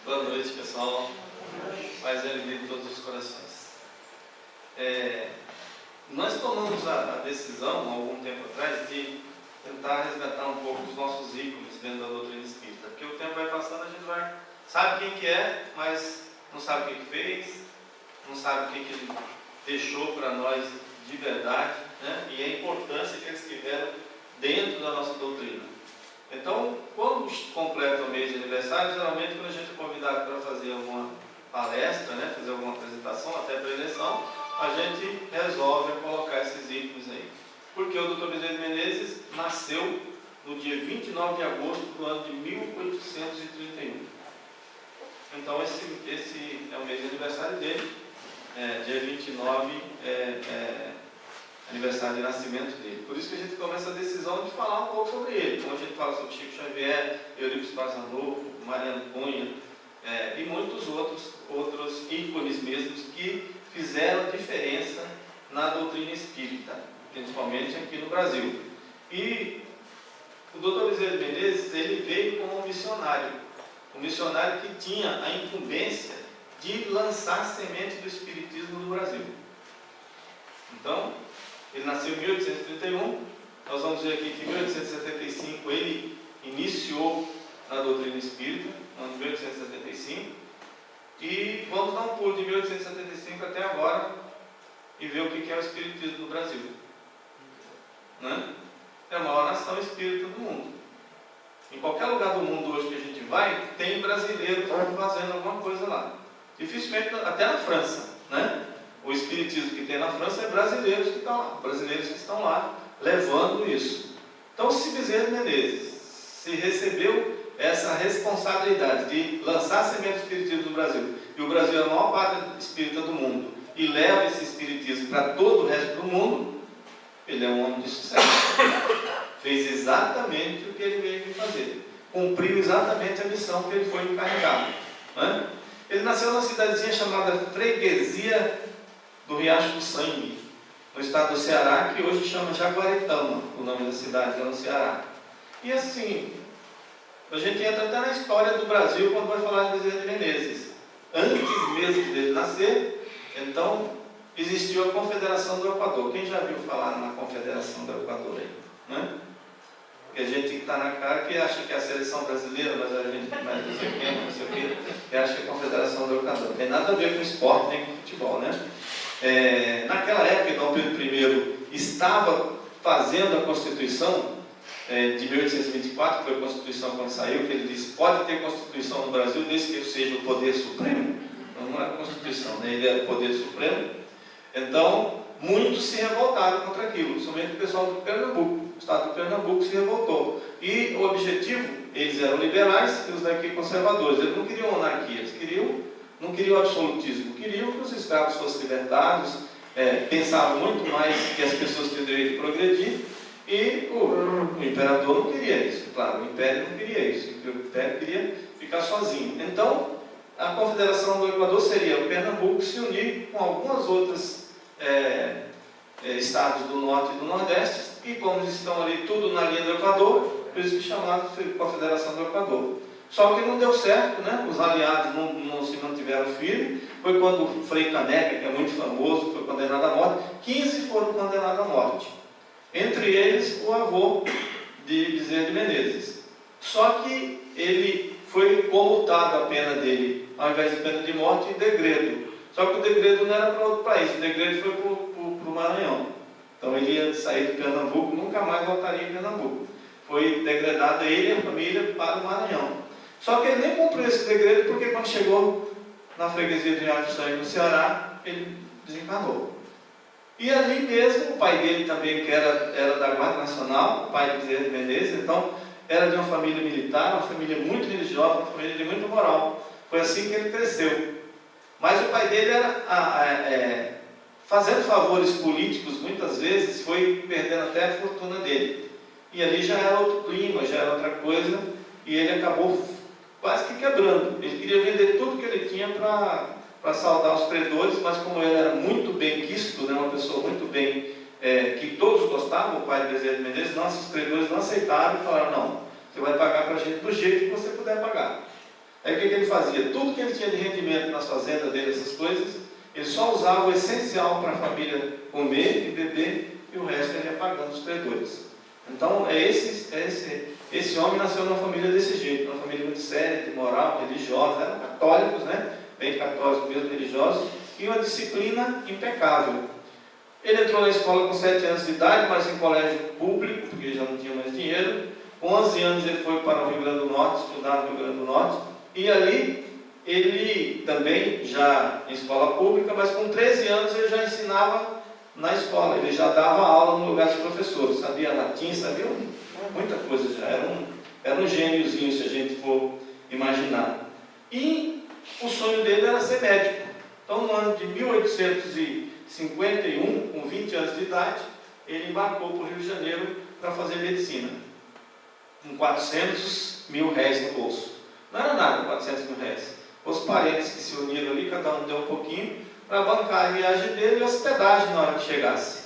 Boa noite, pessoal. Paz e alegria de todos os corações. Nós tomamos a decisão, há algum tempo atrás, de tentar resgatar um pouco os nossos ícones dentro da doutrina espírita. Porque o tempo vai passando, a gente sabe quem que é, mas não sabe o que fez, não sabe o que ele deixou para nós de verdade, né? E a importância que eles tiveram dentro da nossa doutrina. Então, quando completa o mês de aniversário, geralmente quando a gente é convidado para fazer alguma palestra, né, fazer alguma apresentação, até para eleição, a gente resolve colocar esses ícones aí. Porque o Dr. Bezerra de Menezes nasceu no dia 29 de agosto do ano de 1831. Então, esse é o mês de aniversário dele, dia 29 aniversário de nascimento dele. Por isso que a gente começa a decisão de falar um pouco sobre ele. Como a gente fala sobre Chico Xavier, Eurípides Barçanufo, Mariano Cunha, e muitos outros ícones mesmos que fizeram diferença na doutrina espírita, principalmente aqui no Brasil. E o Dr. Bezerra de Menezes, ele veio como um missionário que tinha a incumbência de lançar a semente do espiritismo no Brasil. Então, ele nasceu em 1831, nós vamos ver aqui que em 1875 ele iniciou na doutrina espírita, no ano de 1875, e vamos dar um pulo de 1875 até agora e ver o que é o espiritismo no Brasil. Né? É a maior nação espírita do mundo. Em qualquer lugar do mundo hoje que a gente vai, tem brasileiros fazendo alguma coisa lá. Dificilmente, até na França, né? O espiritismo que tem na França é brasileiros que estão lá levando isso. Então, se Bezerra de Menezes se recebeu essa responsabilidade de lançar a semente do espiritismo no Brasil, e o Brasil é a maior pátria espírita do mundo, e leva esse espiritismo para todo o resto do mundo, ele é um homem de sucesso. Fez exatamente o que ele veio fazer. Cumpriu exatamente a missão que ele foi encarregado. Né? Ele nasceu numa cidadezinha chamada Freguesia do Riacho do Sangue, no estado do Ceará, que hoje chama Jaguaretama, o nome da cidade, lá no Ceará. E assim, a gente entra até na história do Brasil quando vai falar de Bezerra de Menezes. Antes mesmo dele nascer, então, existiu a Confederação do Equador. Quem já viu falar na Confederação do Equador aí? Né? E a gente está na cara que acha que é a seleção brasileira, mas a gente mais não sei o que acha que é a Confederação do Equador. Não tem nada a ver com esporte nem com futebol, né? Naquela época, Dom Pedro I estava fazendo a Constituição de 1824, que foi a Constituição quando saiu, que ele disse, pode ter Constituição no Brasil desde que eu seja o poder supremo. Não era a Constituição, né? Ele era o poder supremo. Então, muitos se revoltaram contra aquilo, somente o pessoal do Pernambuco. O estado do Pernambuco se revoltou. E o objetivo, eles eram liberais e os daqui conservadores. Eles não queriam monarquia, eles não queriam absolutismo, queriam que os escravos fossem libertados, pensavam muito mais que as pessoas tinham direito de progredir, e o imperador não queria isso, claro, o império não queria isso, o império queria ficar sozinho. Então, a Confederação do Equador seria o Pernambuco se unir com algumas outras estados do Norte e do Nordeste, e como eles estão ali tudo na linha do Equador, por isso que chamaram de Confederação do Equador. Só que não deu certo, né? Os aliados não se mantiveram firmes. Foi quando o Frei Caneca, que é muito famoso, foi condenado à morte. 15 foram condenados à morte. Entre eles, o avô de Bezerra de Menezes. Só que ele foi comutado a pena dele, ao invés de pena de morte, em degredo. Só que o degredo não era para outro país, o degredo foi para o Maranhão. Então ele ia sair de Pernambuco, nunca mais voltaria em Pernambuco. Foi degradado ele e a família para o Maranhão. Só que ele nem cumpriu esse degredo, porque quando chegou na freguesia de Riacho do Sangue, no Ceará, ele desencarnou. E ali mesmo, o pai dele também, que era da Guarda Nacional, o pai de Bezerra de Menezes, então, era de uma família militar, uma família muito religiosa, uma família de muita moral. Foi assim que ele cresceu. Mas o pai dele era, fazendo favores políticos, muitas vezes, foi perdendo até a fortuna dele. E ali já era outro clima, já era outra coisa, e ele acabou quase que quebrando. Ele queria vender tudo que ele tinha para saldar os credores, mas como ele era muito bem quisto, né, uma pessoa muito bem, que todos gostavam, o pai de Bezerra de Menezes, esses credores não aceitaram e falaram, não, você vai pagar para a gente do jeito que você puder pagar. Aí o que ele fazia? Tudo que ele tinha de rendimento nas fazendas dele, essas coisas, ele só usava o essencial para a família comer e beber, e o resto ele ia pagando os credores. Então, esse homem nasceu numa família desse jeito, uma família muito séria, de moral, religiosa, eram católicos, né? Bem católicos mesmo, religiosos, e uma disciplina impecável. Ele entrou na escola com 7 anos de idade, mas em colégio público, porque ele já não tinha mais dinheiro. Com 11 anos ele foi para o Rio Grande do Norte, estudar no Rio Grande do Norte, e ali ele também já em escola pública, mas com 13 anos ele já ensinava na escola, ele já dava aula no lugar de professor, sabia latim, sabia muita coisa já, era um gêniozinho se a gente for imaginar. E o sonho dele era ser médico. Então no ano de 1851, com 20 anos de idade, ele embarcou para o Rio de Janeiro para fazer medicina, com 400 mil réis no bolso. Não era nada, 400 mil réis. Os parentes que se uniram ali, cada um deu um pouquinho, para bancar a viagem dele e a hospedagem na hora que chegasse.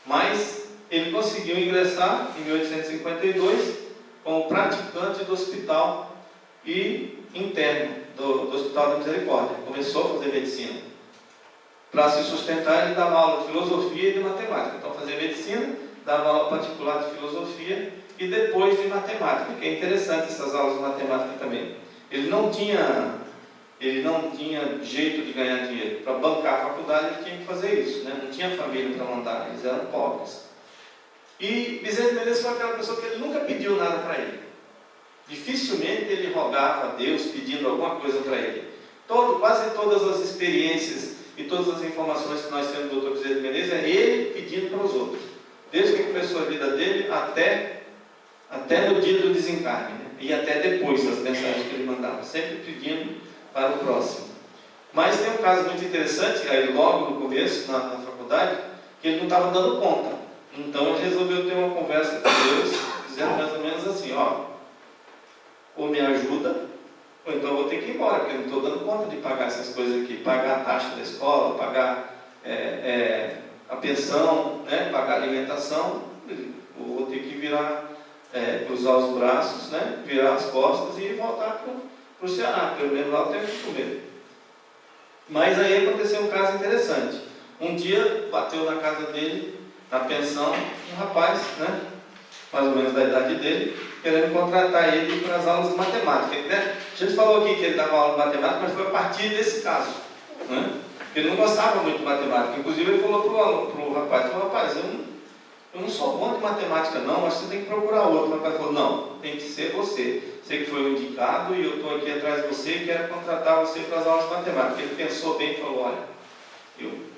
Mas ele conseguiu ingressar em 1852 como praticante do hospital e interno do Hospital da Misericórdia. Começou a fazer medicina. Para se sustentar, ele dava aula de filosofia e de matemática. Então, fazia medicina, dava aula particular de filosofia e depois de matemática, que é interessante essas aulas de matemática também. Ele não tinha jeito de ganhar dinheiro. Para bancar a faculdade, ele tinha que fazer isso, né? Não tinha família para mandar, eles eram pobres. E Bezerra de Menezes foi aquela pessoa que ele nunca pediu nada para ele. Dificilmente ele rogava a Deus pedindo alguma coisa para ele. Quase todas as experiências e todas as informações que nós temos do Dr. Bezerra de Menezes é ele pedindo para os outros. Desde que começou a vida dele até no dia do desencarne, né? E até depois das mensagens que ele mandava, sempre pedindo para o próximo. Mas tem um caso muito interessante, aí logo no começo, na faculdade, que ele não estava dando conta. Então ele resolveu ter uma conversa com Deus, dizendo mais ou menos assim, ou me ajuda, ou então eu vou ter que ir embora, porque eu não estou dando conta de pagar essas coisas aqui, pagar a taxa da escola, pagar a pensão, né, pagar a alimentação, eu vou ter que cruzar os braços, né, virar as costas e voltar para o Ceará, pelo menos lá eu tenho que comer. Mas aí aconteceu um caso interessante. Um dia bateu na casa dele, na pensão, um rapaz, né, mais ou menos da idade dele, querendo contratar ele para as aulas de matemática, né? A gente falou aqui que ele dava aula de matemática, mas foi a partir desse caso, né? Ele não gostava muito de matemática. Inclusive ele falou para o rapaz, eu não sou bom de matemática não, mas você tem que procurar outro. O rapaz falou, não, tem que ser você. Você que foi o indicado e eu estou aqui atrás de você e quero contratar você para as aulas de matemática. Ele pensou bem e falou, olha,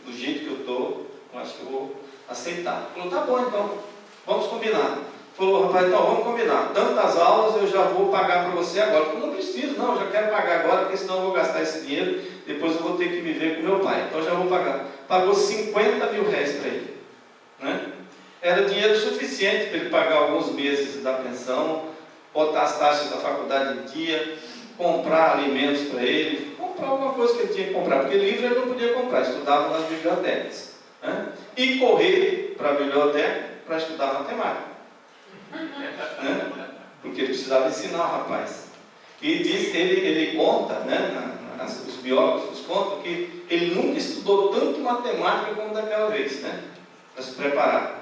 do jeito que eu estou, eu acho que eu vou aceitar. Ele falou, tá bom então, vamos combinar. Falou, rapaz, então vamos combinar. Tantas aulas eu já vou pagar para você agora. Eu falei, não preciso, não, eu já quero pagar agora, porque senão eu vou gastar esse dinheiro, depois eu vou ter que me ver com meu pai. Então eu já vou pagar. Pagou 50 mil réis para ele, né? Era dinheiro suficiente para ele pagar alguns meses da pensão, botar as taxas da faculdade em dia, comprar alimentos para ele, comprar alguma coisa que ele tinha que comprar, porque livro ele não podia comprar, estudava nas bibliotecas, né? E correr para a biblioteca para estudar matemática, né? Porque ele precisava ensinar o rapaz. E diz, ele conta, né, os biógrafos contam que ele nunca estudou tanto matemática como daquela vez, né, para se preparar.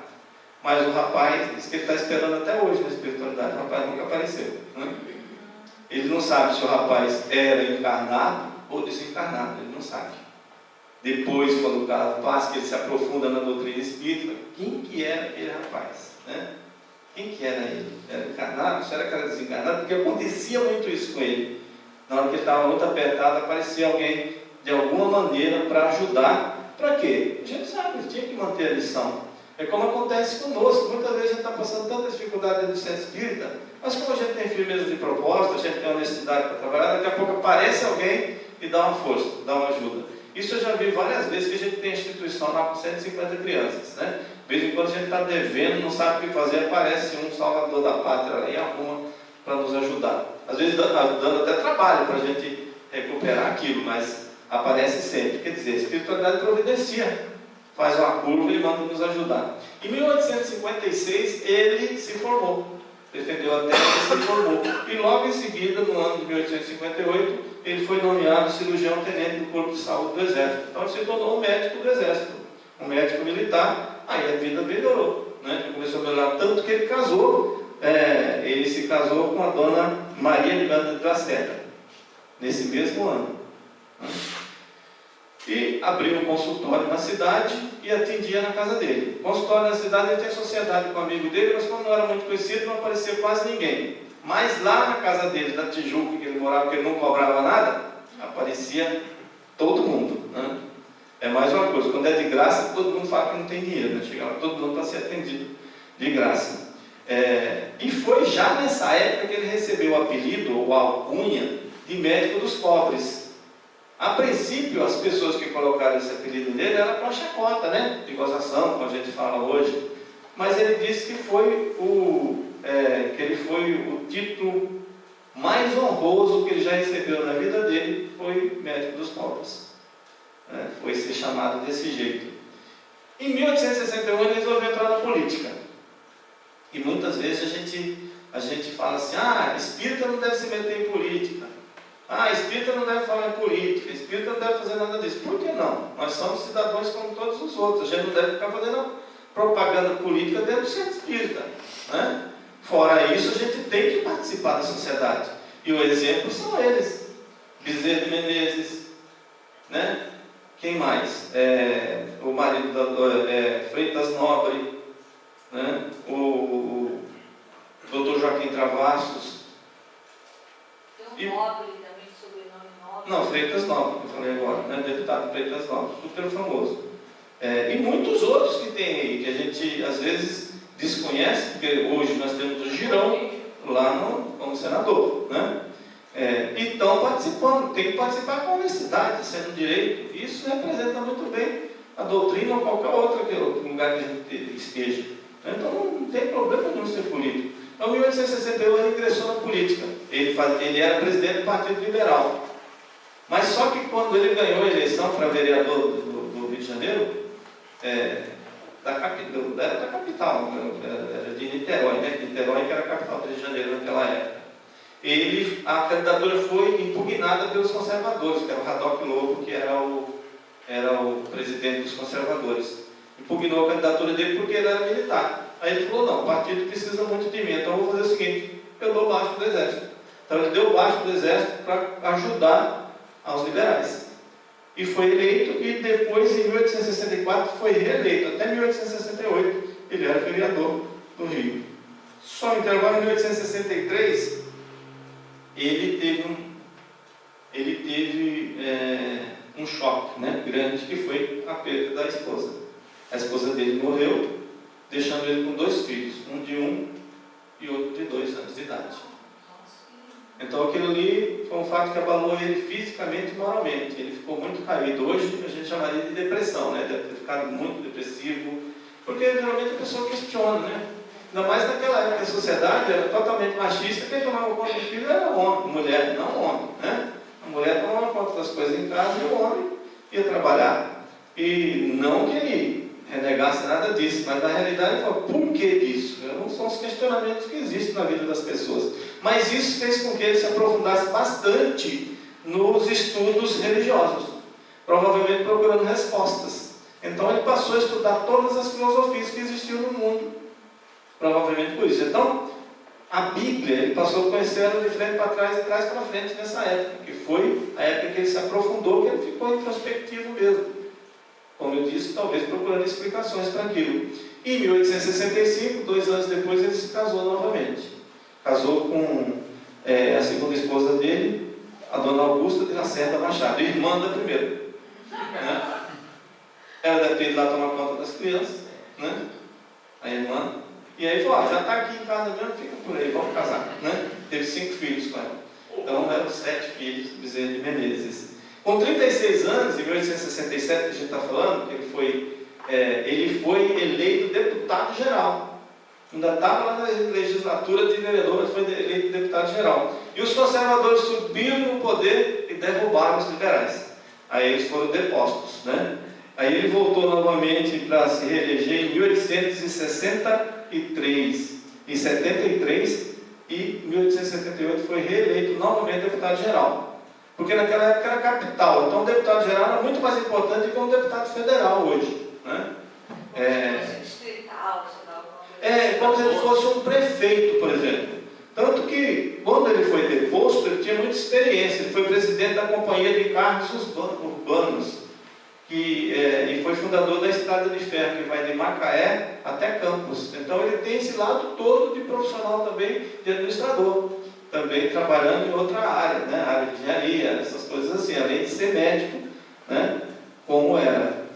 Mas o rapaz diz que ele está esperando até hoje na espiritualidade, o rapaz nunca apareceu, né? Ele não sabe se o rapaz era encarnado ou desencarnado, ele não sabe. Depois, quando o caso passa, que ele se aprofunda na doutrina espírita, quem que era aquele rapaz, né? Quem que era ele? Era encarnado? Será que era desencarnado? Porque acontecia muito isso com ele. Na hora que ele estava muito apertado, aparecia alguém de alguma maneira para ajudar. Para quê? A gente sabe, ele tinha que manter a lição. É como acontece conosco. Muitas vezes a gente está passando tanta dificuldade no centro espírita, mas como a gente tem firmeza de propósito, a gente tem honestidade para trabalhar, daqui a pouco aparece alguém e dá uma força, dá uma ajuda. Isso eu já vi várias vezes, que a gente tem instituição lá com 150 crianças, né? De vez em quando a gente está devendo, não sabe o que fazer, aparece um salvador da pátria lá e arruma para nos ajudar. Às vezes dando até trabalho para a gente recuperar aquilo, mas aparece sempre. Quer dizer, a espiritualidade providencia, faz uma curva e manda nos ajudar. Em 1856 ele se formou. defendeu a terra e se formou. E logo em seguida, no ano de 1858, ele foi nomeado cirurgião-tenente do Corpo de Saúde do Exército. Então ele se tornou um médico do Exército, um médico militar. Aí a vida melhorou, né? Ele começou a melhorar tanto que ele casou, ele se casou com a dona Maria Cândida de Lacerda, nesse mesmo ano, né? E abriu um consultório na cidade e atendia na casa dele. O consultório na cidade, ele tinha sociedade com um amigo dele, mas como não era muito conhecido, não aparecia quase ninguém. Mas lá na casa dele, na Tijuca, que ele morava, que ele não cobrava nada, aparecia todo mundo, né? É mais uma coisa, quando é de graça, todo mundo fala que não tem dinheiro, né? Chega lá, todo mundo para ser atendido de graça. E foi já nessa época que ele recebeu o apelido, ou a alcunha, de médico dos pobres. A princípio, as pessoas que colocaram esse apelido nele era para chacota, né? De gozação, como a gente fala hoje. Mas ele disse que foi ele foi o título mais honroso que ele já recebeu na vida dele, foi médico dos pobres. Foi ser chamado desse jeito. Em 1861 ele resolveu entrar na política. E muitas vezes a gente fala assim, espírita não deve se meter em política. Espírita não deve falar em política, espírita não deve fazer nada disso. Por que não? Nós somos cidadãos como todos os outros. A gente não deve ficar fazendo propaganda política dentro do centro espírita, né? Fora isso, a gente tem que participar da sociedade. E o exemplo são eles. Bezerra de Menezes, né? Quem mais? O marido da Freitas Nobre, né? O Dr. Joaquim Travassos. Tem um Nobre também, sobrenome Nobre. Não, Freitas Nobre, que eu falei agora, né? Deputado Freitas Nobre, super famoso. E muitos outros que tem aí, que a gente às vezes desconhece, porque hoje nós temos o Girão lá como senador, né? E estão participando, tem que participar com honestidade, sendo direito. Isso representa muito bem a doutrina ou qualquer outro lugar que a gente esteja. Então não tem problema nenhum ser político. Então, em 1861 ele ingressou na política. Ele era presidente do Partido Liberal. Mas só que quando ele ganhou a eleição para vereador do Rio de Janeiro, era da capital, era de Niterói, né? Niterói que era a capital do Rio de Janeiro naquela época. A candidatura foi impugnada pelos conservadores, que era o Radoc Lobo, que era o presidente dos conservadores. Impugnou a candidatura dele porque ele era militar. Aí ele falou, não, o partido precisa muito de mim, então eu vou fazer o seguinte, eu dou baixo do exército. Então ele deu baixo do exército para ajudar aos liberais. E foi eleito, e depois, em 1864, foi reeleito. Até 1868, ele era vereador do Rio. Só no intervalo, em 1863, ele teve um choque, né, grande, que foi a perda da esposa. A esposa dele morreu, deixando ele com 2 filhos, um de 1 e outro de 2 anos de idade. Então aquilo ali foi um fato que abalou ele fisicamente e moralmente. Ele ficou muito caído. Hoje a gente chamaria de depressão, né? Deve ter ficado muito depressivo, porque geralmente a pessoa questiona, né? Ainda mais naquela época a sociedade era totalmente machista, quem tomava conta do filho era homem, mulher, não homem, né? A mulher tomava conta das coisas em casa e o homem ia trabalhar. E não que ele renegasse nada disso, mas na realidade ele falou, por que disso? Não são os questionamentos que existem na vida das pessoas. Mas isso fez com que ele se aprofundasse bastante nos estudos religiosos, provavelmente procurando respostas. Então ele passou a estudar todas as filosofias que existiam no mundo, provavelmente por isso. Então, a Bíblia, ele passou a conhecer ela de frente para trás e de trás para frente nessa época, que foi a época que ele se aprofundou, que ele ficou introspectivo mesmo. Como eu disse, talvez procurando explicações para aquilo. E em 1865, 2 anos depois, ele se casou novamente. Casou com a segunda esposa dele, a dona Augusta de Lacerda Machado, irmã da primeira. Né? Ela deve ter ido lá tomar conta das crianças, né? A irmã. E aí falou, já está aqui em casa mesmo, fica por aí, vamos casar. Né? Teve 5 filhos com ela. Então eram 7 filhos, Bezerra de Menezes. Com 36 anos, em 1867, que a gente está falando, ele foi eleito deputado-geral. Ainda estava lá na legislatura de vereador, mas foi eleito deputado-geral. E os conservadores subiram no poder e derrubaram os liberais. Aí eles foram depostos, né? Aí ele voltou novamente para se reeleger em 1863. em 73, e em 1878 foi reeleito novamente deputado-geral. Porque naquela época era capital, então o deputado-geral era muito mais importante que um deputado federal hoje, né? Como se ele fosse um prefeito, por exemplo. Tanto que, quando ele foi deposto, ele tinha muita experiência. Ele foi presidente da Companhia de Carros Urbanos, e foi fundador da Estrada de Ferro, que vai de Macaé até Campos. Então, ele tem esse lado todo de profissional também, de administrador, também trabalhando em outra área, né? Área de engenharia, essas coisas assim, além de ser médico, né? Como era.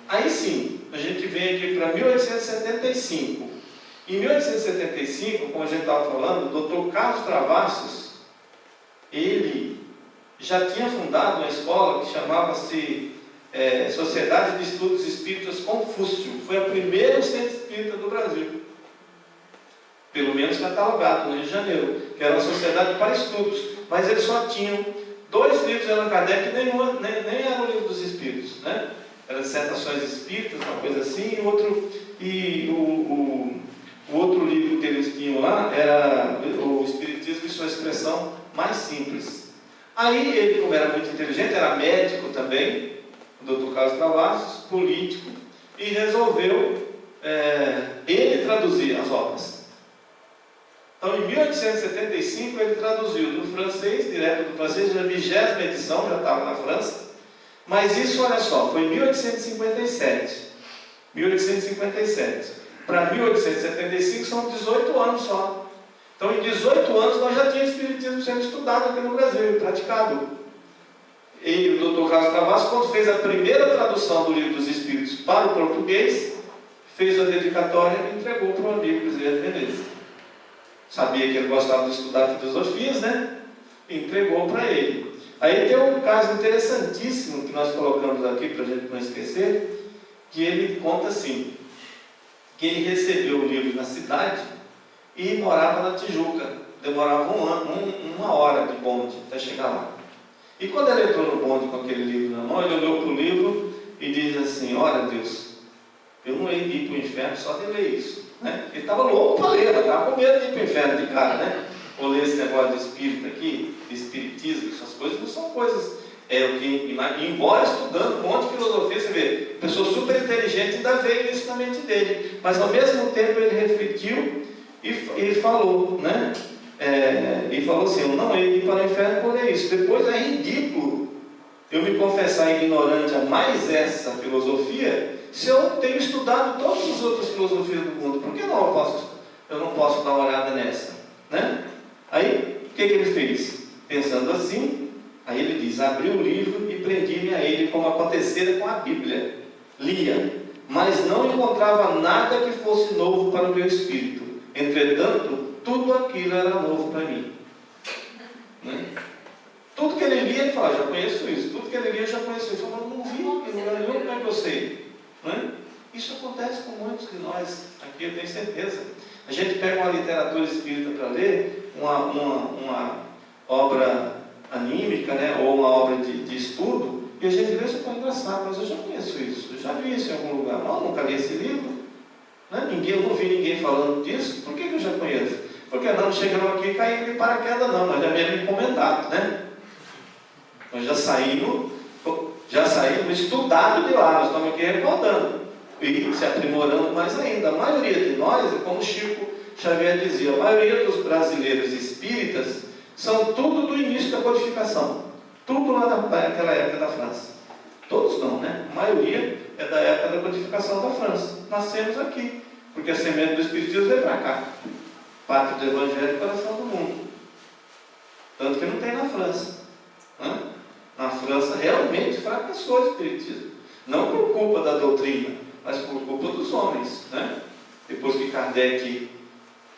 Aí sim, a gente vem aqui para 1875. Em 1875, como a gente estava falando, o Dr. Carlos Travassos, ele já tinha fundado uma escola que chamava-se Sociedade de Estudos Espíritas Confúcio. Foi a primeira centro espírita do Brasil, pelo menos catalogado no Rio de Janeiro, que era uma sociedade para estudos, mas eles só tinham 2 livros de Allan Kardec, nem era o Livro dos Espíritos, né? Era Dissertações Espíritas, uma coisa assim, o outro livro que eles tinham lá era o Espiritismo e sua expressão mais simples. Aí ele, como era muito inteligente, era médico também, o Dr. Carlos Travassos, político, e resolveu ele traduzir as obras. Então, em 1875, ele traduziu do francês, direto do francês, já a 20ª edição, já estava na França. Mas isso, olha só, foi em 1857. 1857. Para 1875 são 18 anos só. Então, em 18 anos, nós já tínhamos Espiritismo sendo estudado aqui no Brasil e praticado. E o Dr. Carlos Travassos, quando fez a primeira tradução do Livro dos Espíritos para o português, fez a dedicatória e entregou para o amigo Bezerra de Menezes. Sabia que ele gostava de estudar filosofias, né? Entregou para ele. Aí tem um caso interessantíssimo que nós colocamos aqui para a gente não esquecer, que ele conta assim, que ele recebeu o livro na cidade e morava na Tijuca. Demorava uma hora de bonde até chegar lá. E quando ele entrou no bonde com aquele livro na mão, ele olhou para o livro e diz assim: olha Deus, eu não ia ir para o inferno só de ler isso, né? Ele estava louco para ler, estava com medo de ir para o inferno de cara, né? Ou ler esse negócio de espírito aqui, de espiritismo, essas coisas não são coisas. Embora estudando um monte de filosofia, você vê, pessoa super inteligente ainda veio isso na mente dele, mas ao mesmo tempo ele refletiu e falou, né? E falou assim: eu não ia ir para o inferno por ler isso. Depois é ridículo eu me confessar ignorante a mais essa filosofia, se eu tenho estudado todas as outras filosofias do mundo. Por que eu não posso dar uma olhada nessa, né? Aí, o que ele fez? Pensando assim, aí ele diz: abri o livro e prendi-me a ele, como acontecera com a Bíblia. Lia, mas não encontrava nada que fosse novo para o meu espírito. Entretanto, tudo aquilo era novo para mim, né? Tudo que ele lia, ele falava: já conheço isso. Tudo que ele lia, eu já conheço isso. Eu falava: não vi, como é que eu sei, né? Isso acontece com muitos de nós aqui, eu tenho certeza. A gente pega uma literatura espírita para ler, uma obra anímica, né, ou uma obra de estudo, e a gente vê isso, foi engraçado, mas eu já conheço isso, eu já vi isso em algum lugar. Não, nunca li esse livro, né? Eu não vi ninguém falando disso. Por que eu já conheço? Porque não chegamos aqui e caímos de paraquedas, não, nós já viemos encomendado, né? Nós já saímos estudados de lá, nós estamos aqui recordando e se aprimorando mais ainda. A maioria de nós, como Chico Xavier dizia, a maioria dos brasileiros espíritas são tudo do início da codificação, tudo lá naquela época da França. Todos não, né? A maioria é da época da codificação da França. Nascemos aqui, porque a semente do Espiritismo veio para cá, pátria do Evangelho e coração do mundo. Tanto que não tem na França, né? Na França realmente fracassou o Espiritismo, não por culpa da doutrina, mas por culpa dos homens, né? Depois que Kardec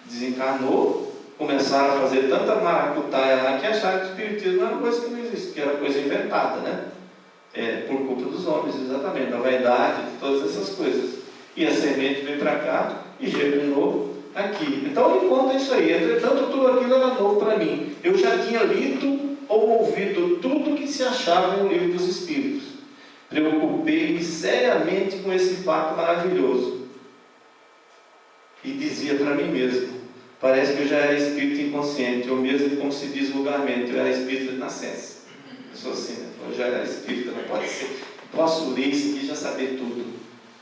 desencarnou, começaram a fazer tanta maracutaia lá que acharam que o Espiritismo era uma coisa que não existe, que era coisa inventada, né? Por culpa dos homens, exatamente, da vaidade, de todas essas coisas. E a semente veio para cá e germinou aqui. Então ele conta isso aí. Entretanto, tudo aquilo era novo para mim. Eu já tinha lido ou ouvido tudo que se achava no Livro dos Espíritos. Preocupei-me seriamente com esse fato maravilhoso. E dizia para mim mesmo, parece que eu já era espírito inconsciente, ou mesmo, como se diz vulgarmente, eu era espírito de nascença. Eu sou assim, né? Eu já era espírita, não pode ser. Posso ler isso aqui e já saber tudo.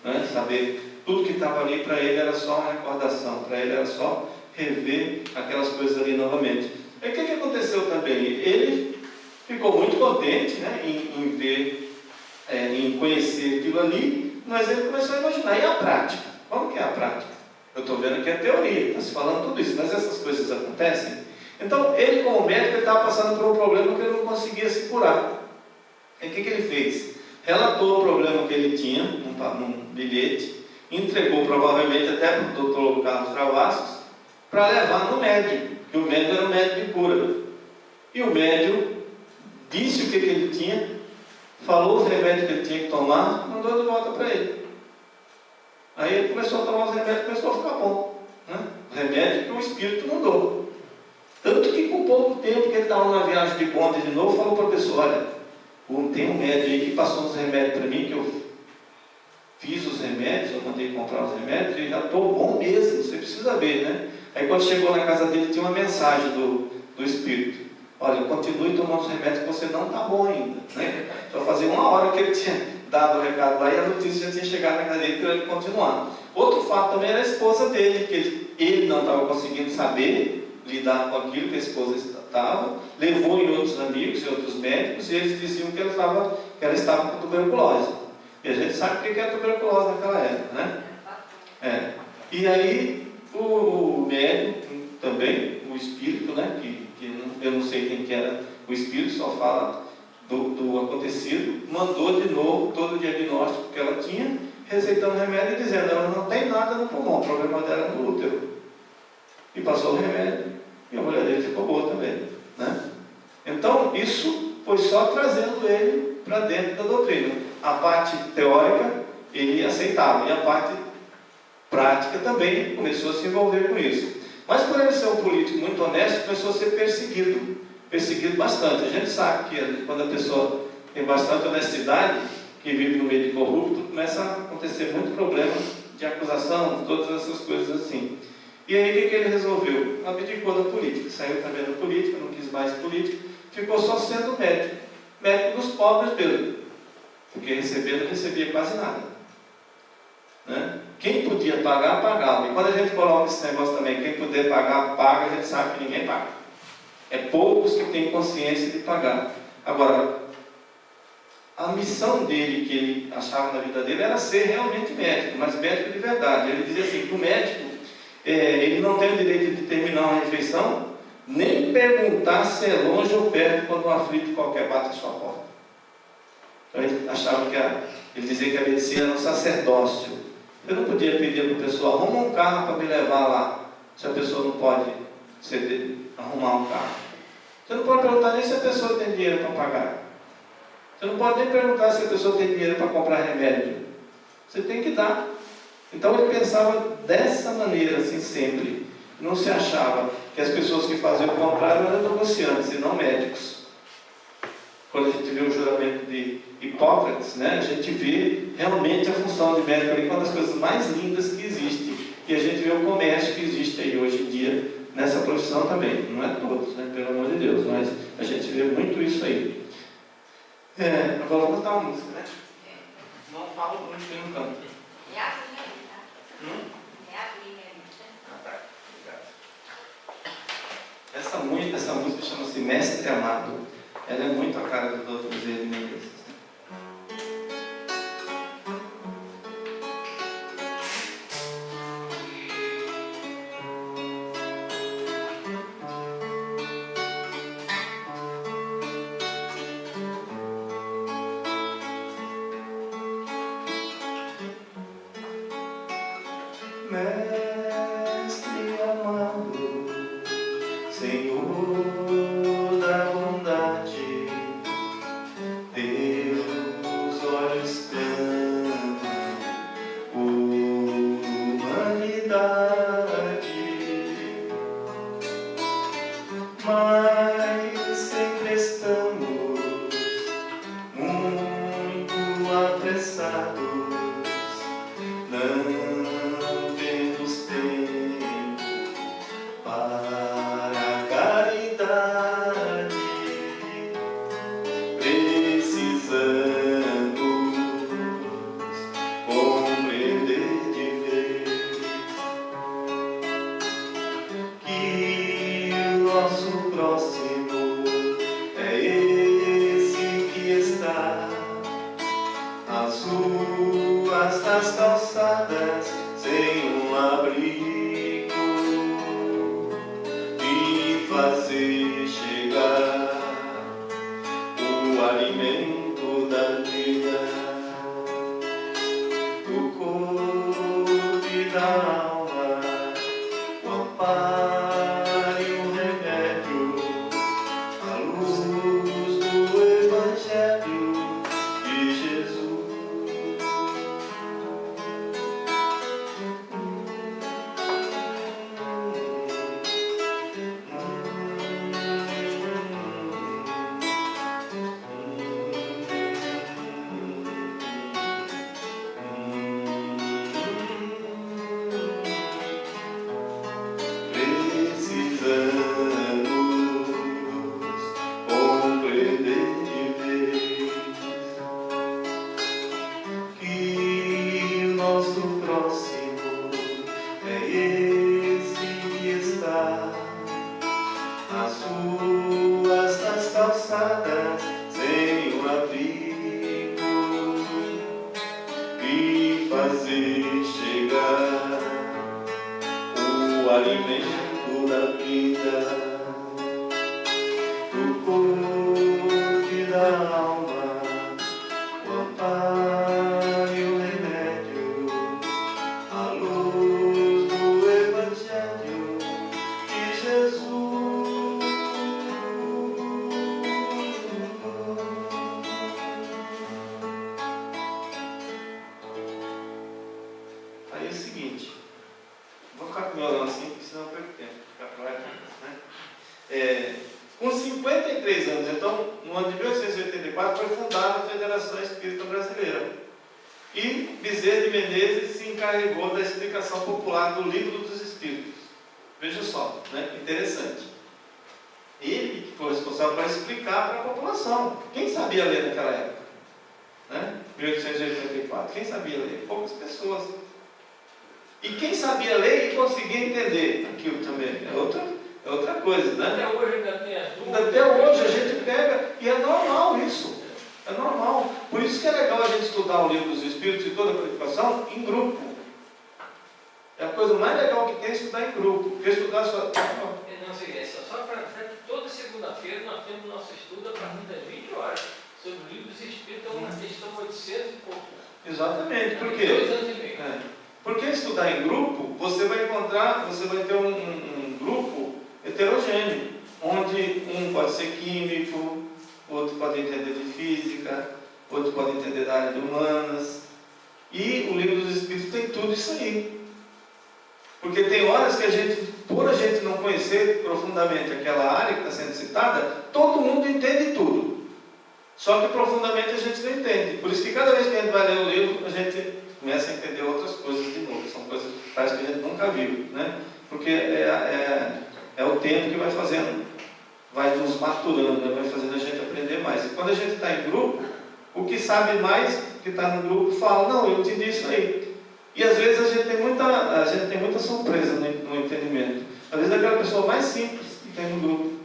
Né? Saber tudo que estava ali, para ele era só uma recordação, para ele era só rever aquelas coisas ali novamente. Aí o que aconteceu também? Ele ficou muito contente, né, em ver, em conhecer aquilo ali, mas ele começou a imaginar. E a prática? Como que é a prática? Eu estou vendo que é teoria, está se falando tudo isso, mas essas coisas acontecem. Então, ele como médico estava passando por um problema que ele não conseguia se curar. E o que ele fez? Relatou o problema que ele tinha num bilhete, entregou provavelmente até para o doutor Carlos Travassos, para levar no médico, que o médico era um médico de cura. E o médico disse o que ele tinha, falou os remédios que ele tinha que tomar, mandou de volta para ele. Aí ele começou a tomar os remédios e começou a ficar bom. Né? O remédio que o espírito mudou. Tanto que com pouco tempo que ele estava numa viagem de bonde de novo, falou para a pessoa, olha, tem um médico aí que passou uns remédios para mim, que eu fiz os remédios, eu mandei comprar os remédios, e já estou bom mesmo, você precisa ver, né? Aí quando chegou na casa dele, tinha uma mensagem do espírito. Olha, continue tomando os remédios que você não está bom ainda. Né? Só fazia 1 hora que ele tinha dado o recado lá e a notícia já tinha chegado na casa dele para ele continuar. Outro fato também era a esposa dele, que ele não estava conseguindo saber lidar com aquilo que a esposa estava, levou em outros amigos, em outros médicos, e eles diziam que ela estava com tuberculose. E a gente sabe o que é tuberculose naquela época, né? E aí o médico também, o espírito, né, que eu não sei quem que era o espírito, só fala do acontecido, mandou de novo todo o diagnóstico que ela tinha, receitando remédio e dizendo, ela não tem nada no pulmão, o problema dela é no útero. E passou o remédio, e a mulher dele ficou boa também. Né? Então, isso foi só trazendo ele para dentro da doutrina. A parte teórica, ele aceitava, e a parte prática também começou a se envolver com isso. Mas por ele ser um político muito honesto, começou a ser perseguido bastante. A gente sabe que quando a pessoa tem bastante honestidade, que vive no meio de corrupto, começa a acontecer muito problema de acusação, todas essas coisas assim. E aí o que ele resolveu? Abdicou da política, saiu também da política, não quis mais política, ficou só sendo médico dos pobres mesmo, porque recebendo não recebia quase nada. Né? Quem podia pagar, pagava. E quando a gente coloca esse negócio também, quem puder pagar, paga, a gente sabe que ninguém paga. É poucos que têm consciência de pagar. Agora, a missão dele, que ele achava na vida dele, era ser realmente médico, mas médico de verdade. Ele dizia assim, que o médico, ele não tem o direito de terminar uma refeição, nem perguntar se é longe ou perto, quando um aflito qualquer bate a sua porta. Então ele achava ele dizia que a medicina era um sacerdócio. Eu não podia pedir para a pessoa, arruma um carro para me levar lá, se a pessoa não pode arrumar um carro. Você não pode perguntar nem se a pessoa tem dinheiro para pagar. Você não pode nem perguntar se a pessoa tem dinheiro para comprar remédio. Você tem que dar. Então ele pensava dessa maneira, assim, sempre. Não se achava que as pessoas que faziam o contrário eram negociantes e não médicos. Quando a gente vê o juramento de Hipócrates, né, a gente vê realmente a função de médico ali, uma das coisas mais lindas que existe. E a gente vê o comércio que existe aí hoje em dia nessa profissão também. Não é todos, né, pelo amor de Deus, mas a gente vê muito isso aí. Agora vou cantar uma música, né? Não falo muito que eu não canto. É a minha vida. É a minha vida. Tá. Obrigado. Essa música chama-se Mestre Amado. Ela é muito a cara do Dr. Bezerra de Menezes. Mestre amado, Senhor da bondade, teus olhos clamam humanidade, mas sempre estamos muito apressados, não vendo estas calçadas sem um abrigo e fazer chegar o alimento da vida, do corpo e da alma, o amparo e o remédio, a luz do Evangelho de Jesus. Com 53 anos, então, no ano de 1884, foi fundada a Federação Espírita Brasileira. E Bezerra de Menezes se encarregou da explicação popular do Livro dos Espíritos. Veja só, né? Interessante. Ele que foi responsável para explicar para a população. Quem sabia ler naquela época? Né? 1884. Quem sabia ler? Poucas pessoas. E quem sabia ler e conseguia entender aquilo também? É outra coisa, né? Até hoje ainda tem as dúvidas. Até hoje a gente pega, e é normal isso. É normal. Por isso que é legal a gente estudar o Livro dos Espíritos e toda a codificação em grupo. É a coisa mais legal que tem estudar em grupo. Porque estudar só. Não sei, só para que toda segunda-feira nós temos nosso estudo a partir das 20 horas sobre o Livro dos Espíritos, uma questão 800 e pouco. Exatamente. Por quê? 2 anos e meio. Porque estudar em grupo, você vai ter um grupo heterogêneo, onde um pode ser químico, outro pode entender de física, outro pode entender da área de humanas. E o Livro dos Espíritos tem tudo isso aí. Porque tem horas que por a gente não conhecer profundamente aquela área que está sendo citada, todo mundo entende tudo. Só que profundamente a gente não entende. Por isso que cada vez que a gente vai ler o livro, a gente começa a entender outras coisas de novo. São coisas que parece que a gente nunca viu, né? Porque é o tempo que vai fazendo, vai nos maturando, né? Vai fazendo a gente aprender mais. E quando a gente está em grupo, o que sabe mais, que está no grupo, fala, não, eu entendi isso aí. E às vezes a gente tem muita surpresa no entendimento. Às vezes é aquela pessoa mais simples que tem no grupo.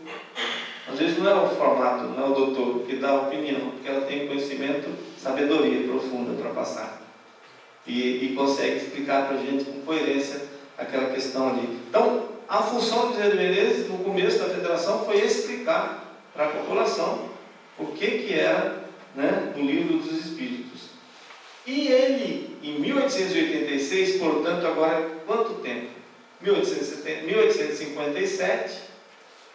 Às vezes não é o formato, não é o doutor que dá a opinião, porque ela tem conhecimento, sabedoria profunda para passar. E consegue explicar para a gente com coerência aquela questão ali. Então, a função de Bezerra de Menezes, no começo da federação, foi explicar para a população o que era, né, o Livro dos Espíritos. E ele, em 1886, portanto, agora quanto tempo? 1857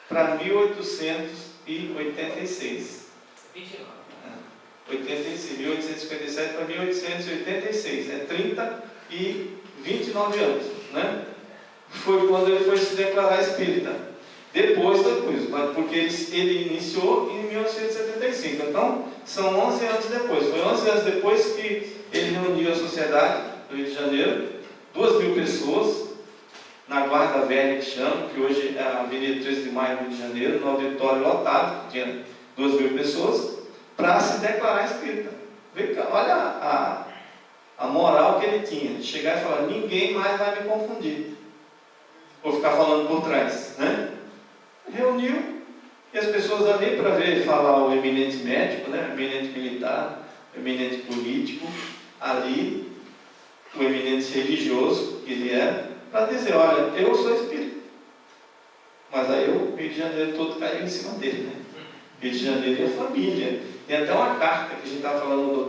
para 1886. 1857 para 1886, 30 e 29 anos, né? Foi quando ele foi se declarar espírita. Depois da coisa, porque ele iniciou em 1875, então são 11 anos depois. Foi 11 anos depois que ele reuniu a sociedade do Rio de Janeiro, 2.000 pessoas, na Guarda Velha que chama, que hoje é a Avenida 13 de Maio, Rio de Janeiro, no auditório lotado, que tinha 2.000 pessoas, para se declarar espírita. Olha a moral que ele tinha, de chegar e falar, ninguém mais vai me confundir, ou ficar falando por trás, né? Reuniu, e as pessoas ali para ver falar o eminente médico, né? O eminente militar, o eminente político, ali o eminente religioso que ele é, para dizer, olha, eu sou espírita. Mas aí o Rio de Janeiro todo caiu em cima dele, né? Rio de Janeiro é família. Tem até uma carta que a gente estava falando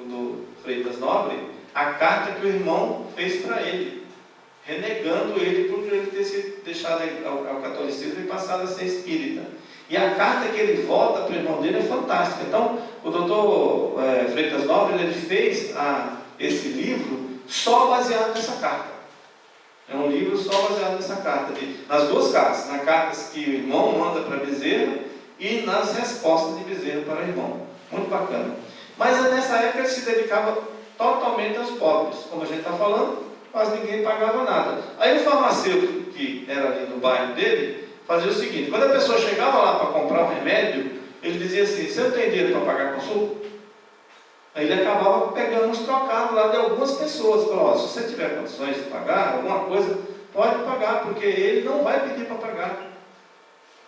do Freitas Nobre, a carta que o irmão fez para ele, renegando ele por ele ter se deixado ao catolicismo e passado a ser espírita. E a carta que ele volta para o irmão dele é fantástica. Então, o doutor Freitas Nobre, ele fez esse livro só baseado nessa carta. É um livro só baseado nessa carta. Nas duas cartas, nas cartas que o irmão manda para Bezerra e nas respostas de Bezerra para o irmão. Muito bacana. Mas nessa época ele se dedicava totalmente aos pobres. Como a gente está falando, quase ninguém pagava nada. Aí o farmacêutico, que era ali no bairro dele, fazia o seguinte: quando a pessoa chegava lá para comprar um remédio, ele dizia assim: você não tem dinheiro para pagar a consulta? Aí ele acabava pegando uns trocados lá de algumas pessoas. Falou: se você tiver condições de pagar alguma coisa, pode pagar, porque ele não vai pedir para pagar.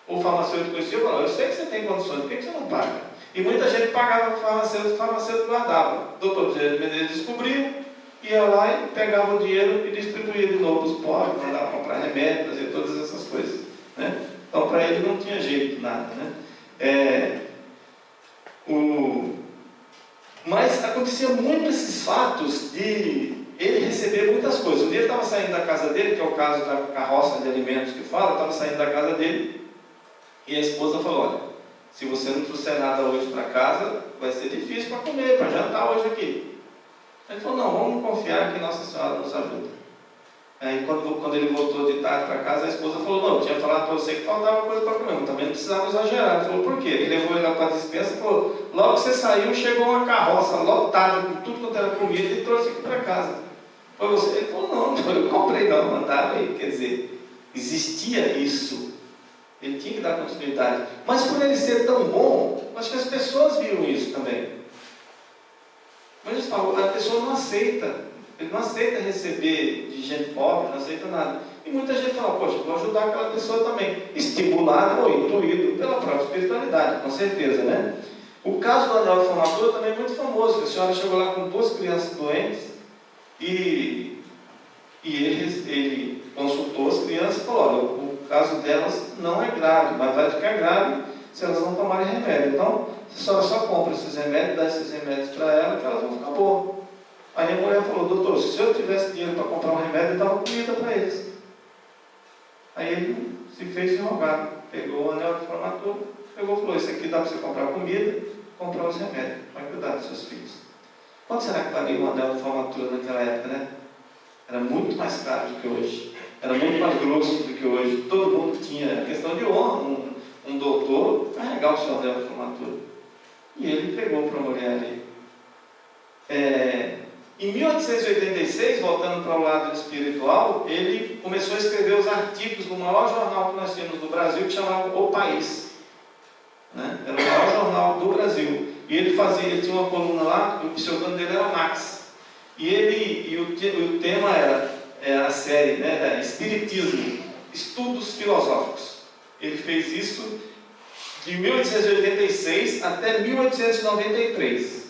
O farmacêutico conhecia e falou: eu sei que você tem condições, por que você não paga? E muita gente pagava para o farmacêutico guardava. O doutor Bezerra de Menezes descobriu, ia lá e pegava o dinheiro e distribuía de novo para os pobres, mandava comprar remédio, fazer todas essas coisas, né? Então para ele não tinha jeito, nada, né? Mas acontecia muito esses fatos de ele receber muitas coisas. Um dia ele estava saindo da casa dele, que é o caso da carroça de alimentos que fala, estava saindo da casa dele e a esposa falou: olha, se você não trouxer nada hoje para casa, vai ser difícil para comer, para jantar hoje aqui. Ele falou: não, vamos confiar que Nossa Senhora nos ajuda. Aí quando ele voltou de tarde para casa, a esposa falou: não, eu tinha falado para você que faltava coisa para comer, mas também não precisava exagerar. Ele falou: por quê? Ele levou ele lá para a despensa e falou: logo que você saiu, chegou uma carroça lotada com tudo quanto era comida e trouxe aqui para casa. Foi você? Ele falou: não, eu comprei não, mandava aí. Quer dizer, existia isso. Ele tinha que dar continuidade. Mas por ele ser tão bom, acho que as pessoas viram isso também. Mas eles falam: a pessoa não aceita. Ele não aceita receber de gente pobre, não aceita nada. E muita gente fala: poxa, vou ajudar aquela pessoa também. Estimulado ou intuído pela própria espiritualidade, com certeza, né? O caso do anel de formatura também é muito famoso, que a senhora chegou lá com 2 crianças doentes e ele consultou as crianças e falou: olha, o caso delas não é grave, mas vai ficar grave se elas não tomarem remédio. Então, a senhora só compra esses remédios, dá esses remédios para elas, que elas vão ficar boas. Aí a mulher falou: doutor, se eu tivesse dinheiro para comprar um remédio, eu dava comida para eles. Aí ele se fez de rogado, pegou o anel de formatura, pegou e falou: isso aqui dá para você comprar comida, comprar os remédios, vai cuidar dos seus filhos. Quanto será que valia um anel de formatura naquela época, né? Era muito mais caro do que hoje, era muito mais grosso do que hoje. Todo mundo tinha questão de honra, um doutor carregar o seu anel de formatura. E ele pegou para a mulher ali. Em 1886, voltando para o lado espiritual, ele começou a escrever os artigos do maior jornal que nós tínhamos no Brasil, que chamava O País, né? Era o maior jornal do Brasil. E ele tinha uma coluna lá, o pseudônimo dele era Max. E o tema era a série, né, Espiritismo, Estudos Filosóficos. Ele fez isso de 1886 até 1893.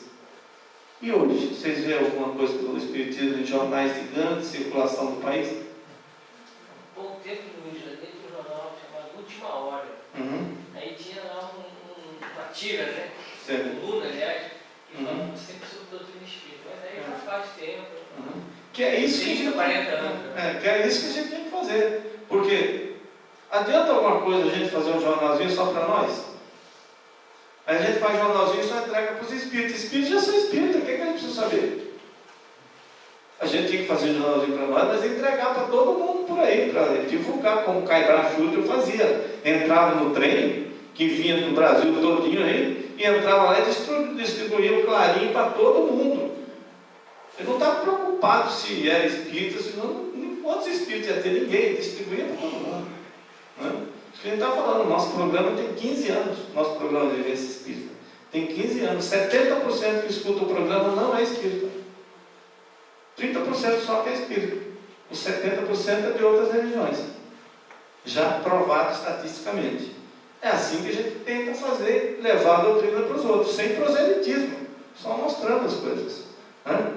E hoje, vocês veem alguma coisa do Espiritismo em jornais de grande circulação do país? Há pouco tempo no Rio de Janeiro tinha um jornal chamado Última Hora. Aí tinha lá uma tira, né? Coluna, aliás, que falava sempre sobre doutrina espírita. Mas aí já faz tempo. Que é isso que a gente 40 anos. que é isso que a gente tem que fazer. Porque adianta alguma coisa a gente fazer um jornalzinho só para nós? Aí a gente faz jornalzinho e só entrega para os espíritos. Espíritos já são espíritas, o que a gente precisa saber? A gente tinha que fazer um jornalzinho para nós, mas entregar para todo mundo por aí, para divulgar, como o Caibra Chuta eu fazia. Entrava no trem, que vinha do Brasil todinho aí, e entrava lá e distribuía o clarim para todo mundo. Ele não estava preocupado se era espírita, se não, quantos espíritos ia ter, ninguém, distribuía para todo mundo, né? Isso que a gente está falando, nosso programa tem 15 anos, nosso programa de vivência espírita. Tem 15 anos, 70% que escuta o programa não é espírita. 30% só que é espírita. Os 70% é de outras religiões. Já provado estatisticamente. É assim que a gente tenta fazer, levar a doutrina para os outros, sem proselitismo, só mostrando as coisas, né?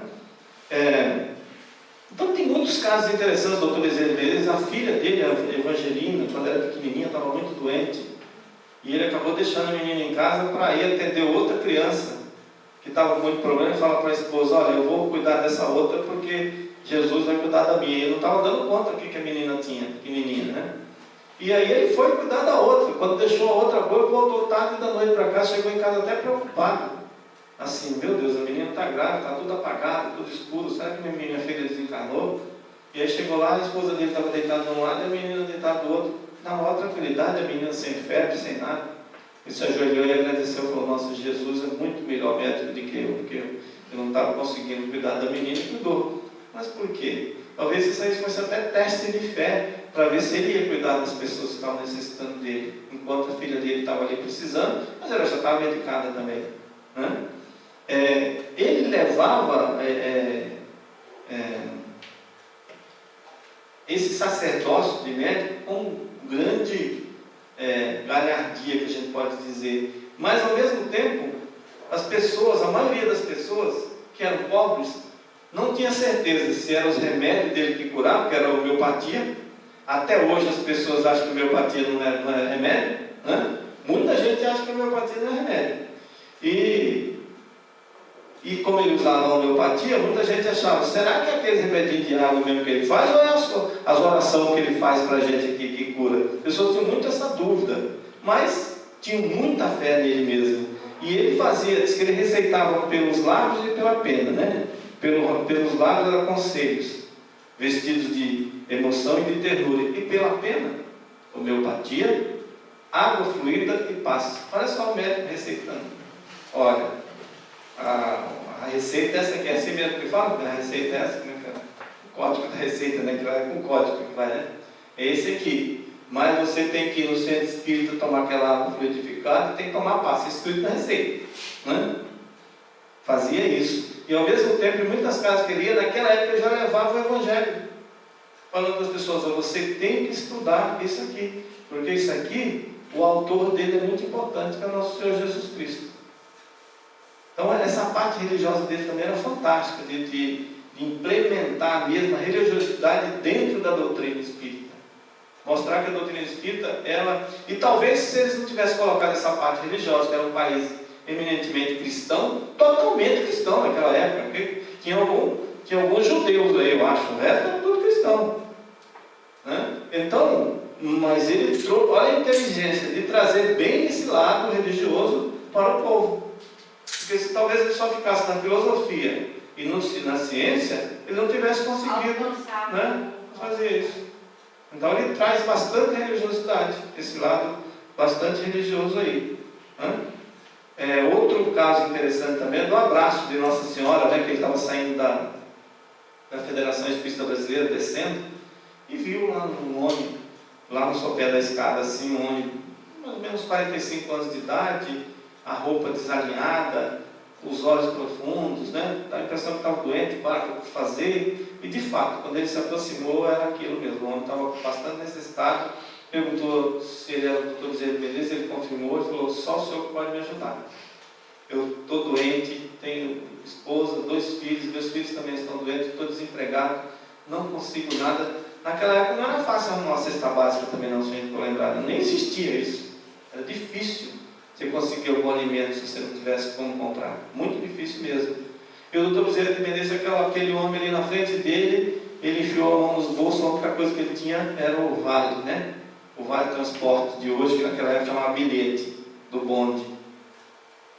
Então tem muitos casos interessantes, doutor Bezerra de Menezes. A filha dele, a Evangelina, quando era pequenininha, estava muito doente. E ele acabou deixando a menina em casa para ir atender outra criança que estava com muito problema e fala para a esposa: olha, eu vou cuidar dessa outra porque Jesus vai cuidar da minha. E ele não estava dando conta do que a menina tinha, pequenininha, né? E aí ele foi cuidar da outra. Quando deixou a outra boa, voltou tarde da noite para casa, chegou em casa até preocupado. Assim, meu Deus, a menina está grávida, está tudo apagado, tudo escuro, será que minha filha desencarnou? E aí chegou lá, a esposa dele estava deitada de um lado e a menina deitada do outro, na maior tranquilidade, a menina sem febre, sem nada. Ele se ajoelhou e agradeceu, falou: nossa, Jesus é muito melhor médico do que eu, porque eu não estava conseguindo cuidar da menina e cuidou. Mas por quê? Talvez isso aí fosse até teste de fé, para ver se ele ia cuidar das pessoas que estavam necessitando dele, enquanto a filha dele estava ali precisando, mas ela já estava medicada também, né? Ele levava esse sacerdócio de médico com grande galhardia, que a gente pode dizer, mas ao mesmo tempo as pessoas, a maioria das pessoas que eram pobres, não tinha certeza se eram os remédios dele que curavam, que era a homeopatia. Até hoje as pessoas acham que a homeopatia não é remédio, né? Muita gente acha que a homeopatia não é remédio. E como ele usava a homeopatia, muita gente achava: será que é aquele remedinho de água mesmo que ele faz, ou é as orações que ele faz para a gente aqui que cura? As pessoas tinham muito essa dúvida, mas tinham muita fé nele mesmo. E ele fazia, diz que ele receitava pelos lábios e pela pena, né? Pelos lábios eram conselhos, vestidos de emoção e de ternura, e pela pena, homeopatia, água fluida e paz. Olha só o médico receitando: olha, a receita é essa aqui, é assim mesmo que fala? A receita é essa, o código da receita, né? Que vai com o código que vai, né? É esse aqui. Mas você tem que ir no centro espírita tomar aquela água fluidificada e tem que tomar paz, escrito na receita, né? Fazia isso. E ao mesmo tempo, em muitas casas que ele ia, naquela época ele já levava o Evangelho, falando para as pessoas: você tem que estudar isso aqui, porque isso aqui, o autor dele é muito importante, que é o nosso Senhor Jesus Cristo. Então essa parte religiosa dele também era fantástica, de implementar mesmo a religiosidade dentro da doutrina espírita. Mostrar que a doutrina espírita, e talvez se eles não tivessem colocado essa parte religiosa, que era um país eminentemente cristão, totalmente cristão naquela época, porque tinha alguns judeus aí, eu acho, o resto era tudo cristão, né? Então, mas ele trouxe, olha a inteligência de trazer bem esse lado religioso para o povo. Porque se talvez ele só ficasse na filosofia e na ciência, ele não tivesse conseguido, né, fazer isso. Então ele traz bastante religiosidade, esse lado bastante religioso aí, né? Outro caso interessante também é do abraço de Nossa Senhora, né, que ele estava saindo da Federação Espírita Brasileira, descendo, e viu lá um homem, lá no sopé da escada, assim, um homem mais ou menos 45 anos de idade, a roupa desalinhada, os olhos profundos, né? Dá a impressão que estava doente, para o que fazer. E de fato, quando ele se aproximou, era aquilo mesmo. O homem estava bastante necessitado. Perguntou se ele era o doutor Bezerra de Menezes, ele confirmou e falou: só o senhor pode me ajudar. Eu estou doente, tenho esposa, 2 filhos, meus filhos também estão doentes, estou desempregado, não consigo nada. Naquela época não era fácil arrumar uma cesta básica também, não, se a gente for lembrar. Nem existia isso. Era difícil você conseguir algum alimento se você não tivesse como comprar. Muito difícil mesmo. E o doutor Bezerra de Menezes, aquele homem ali na frente dele, ele enfiou a mão nos bolsos, a única coisa que ele tinha era o vale, né? O vale de transporte de hoje, que naquela época chamava bilhete do bonde.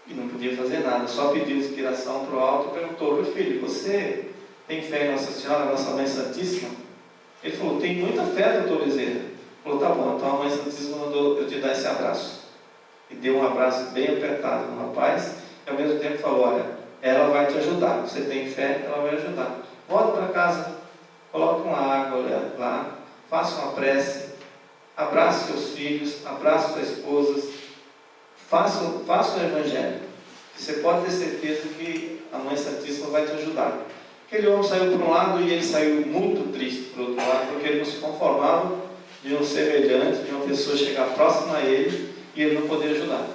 E não podia fazer nada, só pediu inspiração para o alto e perguntou: meu filho, você tem fé em Nossa Senhora, Nossa Mãe Santíssima? Ele falou: tenho muita fé, doutor Bezerra. Ele falou: tá bom, então a Mãe Santíssima mandou eu te dar esse abraço. E deu um abraço bem apertado no rapaz, e ao mesmo tempo falou: olha, ela vai te ajudar, você tem fé, ela vai ajudar. Volta para casa, coloque uma água lá, faça uma prece, abrace seus filhos, abrace sua esposa, faça o Evangelho. Você pode ter certeza que a Mãe Santíssima vai te ajudar. Aquele homem saiu por um lado e ele saiu muito triste por outro lado, porque ele não se conformava de um semelhante, de uma pessoa chegar próxima a ele e ele não poder ajudar.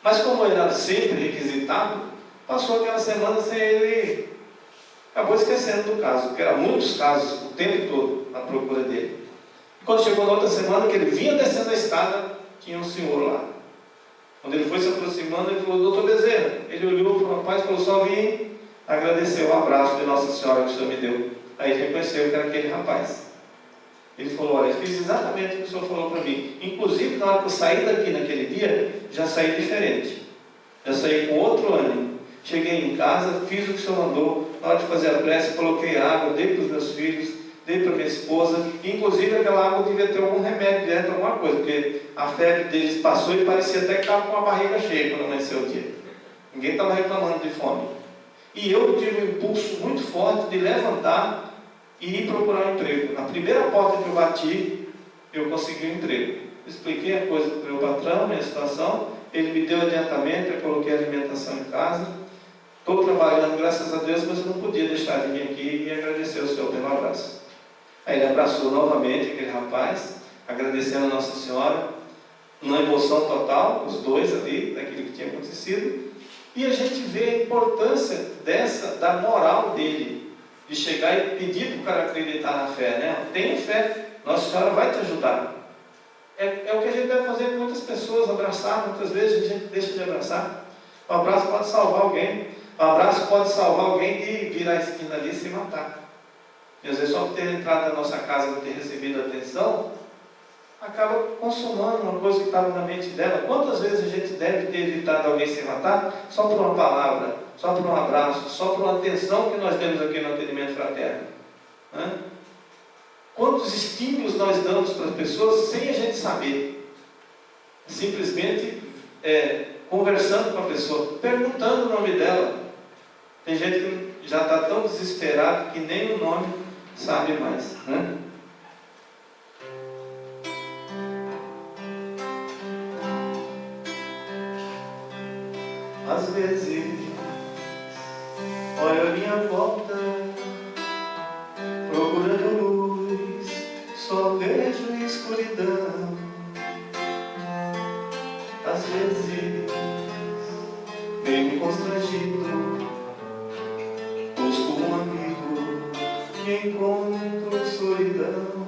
Mas como ele era sempre requisitado, passou aquela semana sem ele Acabou esquecendo do caso, porque eram muitos casos o tempo todo à procura dele. Quando chegou na outra semana, que ele vinha descendo a escada, tinha um senhor lá. Quando ele foi se aproximando, ele falou: doutor Bezerra. Ele olhou para o rapaz e falou: só vim agradecer o abraço de Nossa Senhora que o senhor me deu. Aí ele reconheceu que era aquele rapaz. Ele falou: olha, eu fiz exatamente o que o senhor falou para mim. Inclusive, na hora que eu saí daqui naquele dia, já saí diferente. Já saí com outro ânimo. Cheguei em casa, fiz o que o senhor mandou. Na hora de fazer a prece, coloquei água, dei para os meus filhos, dei para minha esposa. Inclusive, aquela água devia ter algum remédio dentro, alguma coisa, porque a febre deles passou e parecia até que estava com a barriga cheia quando amanheceu o dia. Ninguém estava reclamando de fome. E eu tive um impulso muito forte de levantar e ir procurar um emprego. Na primeira porta que eu bati, eu consegui um emprego. Expliquei a coisa para o meu patrão, minha situação. Ele me deu adiantamento, eu coloquei alimentação em casa. Estou trabalhando, graças a Deus, mas eu não podia deixar de vir aqui e agradecer ao senhor pelo abraço. Aí ele abraçou novamente aquele rapaz, agradecendo a Nossa Senhora, numa emoção total, os dois ali, daquilo que tinha acontecido. E a gente vê a importância da moral dele, de chegar e pedir para o cara acreditar na fé, né? Tenha fé, Nossa Senhora vai te ajudar. É o que a gente deve fazer com muitas pessoas, abraçar. Muitas vezes a gente deixa de abraçar. O abraço pode salvar alguém. O abraço pode salvar alguém de virar a esquina ali e se matar. E às vezes só por ter entrado na nossa casa, não ter recebido atenção, acaba consumando uma coisa que estava na mente dela. Quantas vezes a gente deve ter evitado alguém se matar só por uma palavra, só por um abraço, só por uma atenção que nós temos aqui no atendimento fraterno? Né? Quantos estímulos nós damos para as pessoas sem a gente saber? Simplesmente conversando com a pessoa, perguntando o nome dela. Tem gente que já está tão desesperado que nem o nome sabe mais. Né? Às vezes, olho a minha volta, procurando luz, só vejo escuridão. Às vezes, meio constrangido, busco um amigo e encontro solidão.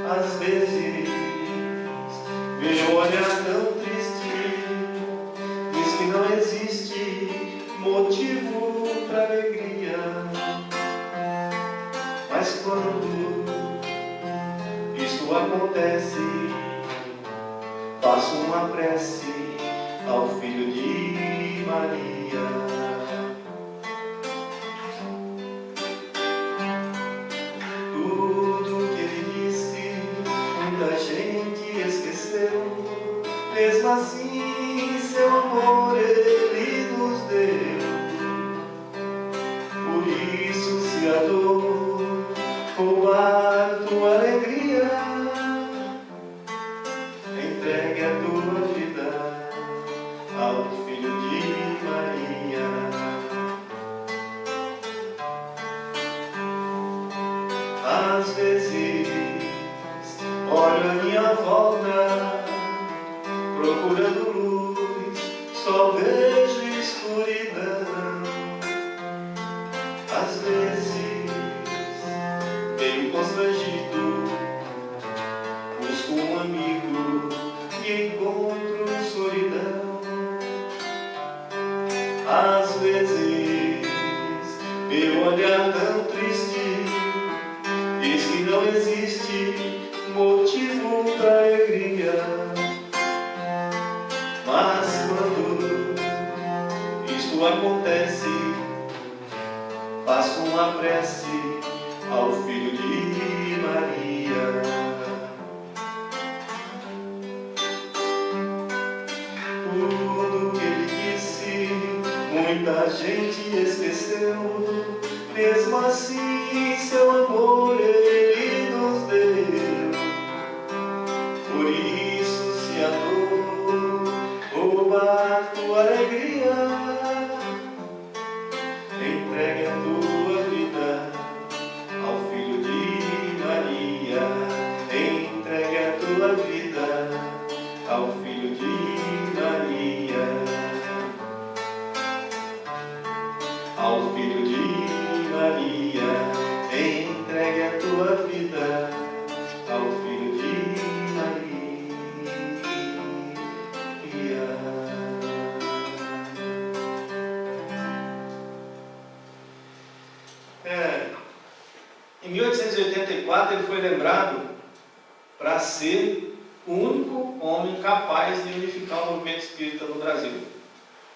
Às vezes, meu olhar tão triste diz que não existe motivo para alegria. Mas quando isso acontece, faço uma prece ao Filho de Maria. Tudo que ele disse, muita gente esqueceu. Mesmo assim, seu amor ele nos deu. Por isso, se a dor roubar tua alegria, entregue a tua vida ao Filho de Maria. Às vezes, olho a minha volta, procurando luz, só vejo escuridão. Às vezes, meio constrangido, busco um amigo e encontro solidão. Às vezes, meu olhar tão triste diz que não existe motivo para alegria. Mas quando isto acontece, faço uma prece ao Filho de Maria. Tudo que ele disse, muita gente esqueceu. Mesmo assim, seu amor ele nos deu. Por isso, se a dor roubar tua alegria, entregue a tua vida ao Filho de Maria. Entregue a tua vida ao Filho de Maria. Ao 1884 ele foi lembrado para ser o único homem capaz de unificar o movimento espírita no Brasil.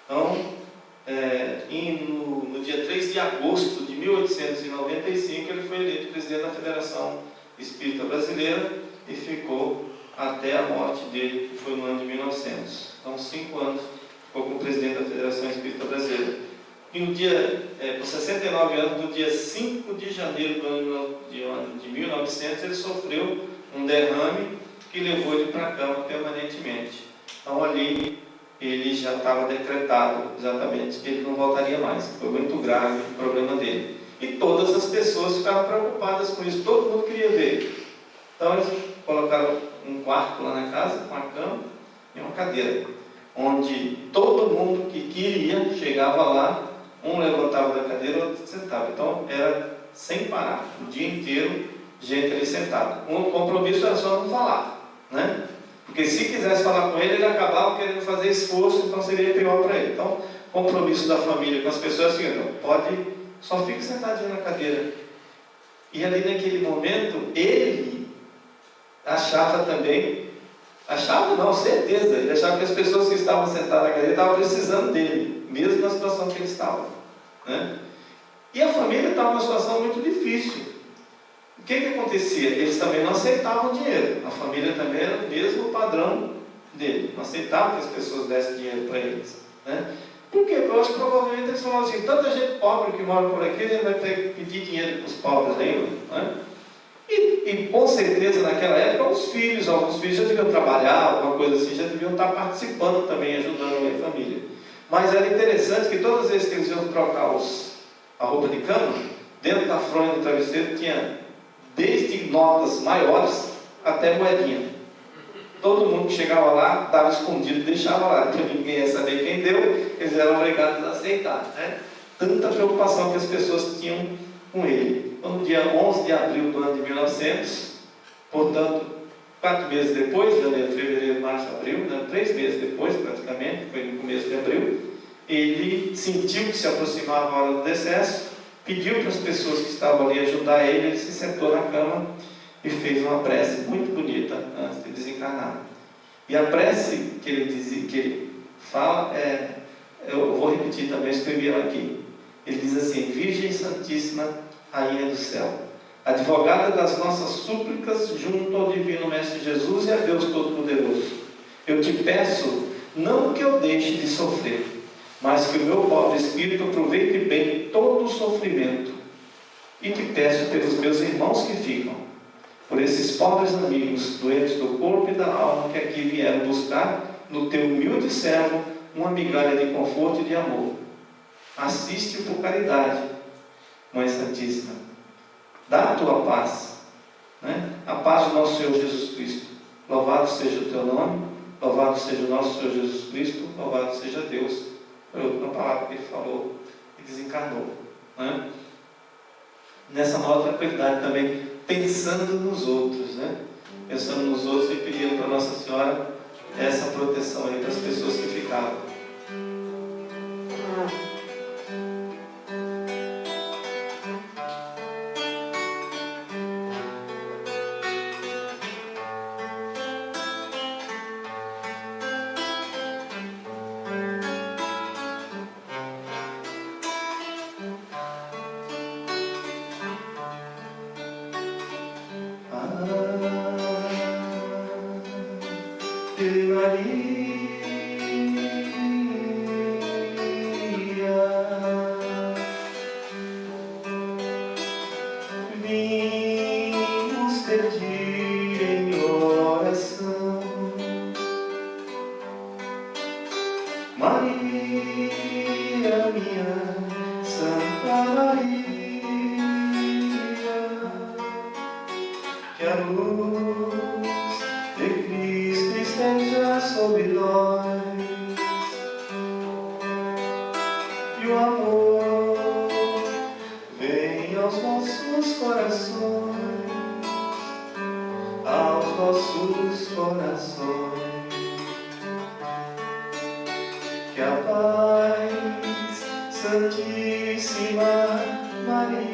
Então, no dia 3 de agosto de 1895, ele foi eleito presidente da Federação Espírita Brasileira e ficou até a morte dele, que foi no ano de 1900. Então, 5 anos ficou como presidente da Federação Espírita Brasileira. E no dia, por 69 anos, no dia 5 de janeiro do ano de 1900, ele sofreu um derrame que levou ele para a cama permanentemente. Então, ali ele já estava decretado exatamente que ele não voltaria mais. Foi muito grave o problema dele. E todas as pessoas ficaram preocupadas com isso, todo mundo queria ver ele. Então eles colocaram um quarto lá na casa, com uma cama e uma cadeira, onde todo mundo que queria chegava lá, um levantava da cadeira, outro sentava. Então era sem parar, o dia inteiro, gente ali sentada. O compromisso era só não falar, né? Porque se quisesse falar com ele, ele acabava querendo fazer esforço, então seria pior para ele. Então, compromisso da família com as pessoas assim, não, pode, só fique sentadinho na cadeira. E ali naquele momento, ele achava também, certeza, ele achava que as pessoas que estavam sentadas na cadeira estavam precisando dele, mesmo na situação que ele estava, né? E a família estava numa situação muito difícil. O que acontecia? Eles também não aceitavam dinheiro. A família também era o mesmo padrão dele. Não aceitavam que as pessoas dessem dinheiro para eles, né? Por quê? Porque eu acho que provavelmente eles falavam assim, tanta gente pobre que mora por aqui, a gente vai ter que pedir dinheiro para os pobres ainda, né? E com certeza naquela época alguns filhos já deviam trabalhar, alguma coisa assim, já deviam estar participando também, ajudando a família. Mas era interessante que todas as vezes que eles iam trocar a roupa de cama, dentro da fronha do travesseiro tinha desde notas maiores até moedinha. Todo mundo que chegava lá, dava escondido e deixava lá, porque ninguém ia saber quem deu, eles eram obrigados a aceitar, né? Tanta preocupação que as pessoas tinham com ele. Então, no dia 11 de abril do ano de 1900, portanto, 4 meses depois, janeiro, fevereiro, março, abril, né? 3 meses depois, praticamente, foi no começo de abril, ele sentiu que se aproximava a hora do decesso, pediu para as pessoas que estavam ali ajudar ele, ele se sentou na cama e fez uma prece muito bonita antes de desencarnar. E a prece que ele fala, eu vou repetir também, escrevi ela aqui. Ele diz assim: Virgem Santíssima, Rainha do Céu, advogada das nossas súplicas junto ao Divino Mestre Jesus e a Deus Todo-Poderoso, eu te peço, não que eu deixe de sofrer, mas que o meu pobre espírito aproveite bem todo o sofrimento. E te peço pelos meus irmãos que ficam, por esses pobres amigos, doentes do corpo e da alma, que aqui vieram buscar, no teu humilde servo, uma migalha de conforto e de amor. Assiste por caridade, Mãe Santíssima. Dá a tua paz, né? A paz do nosso Senhor Jesus Cristo. Louvado seja o teu nome, louvado seja o nosso Senhor Jesus Cristo, louvado seja Deus. Foi a última palavra que ele falou e desencarnou, né? Nessa maior tranquilidade também, pensando nos outros, né? Pensando nos outros e pedindo para Nossa Senhora essa proteção aí para as pessoas que ficavam. Santíssima Maria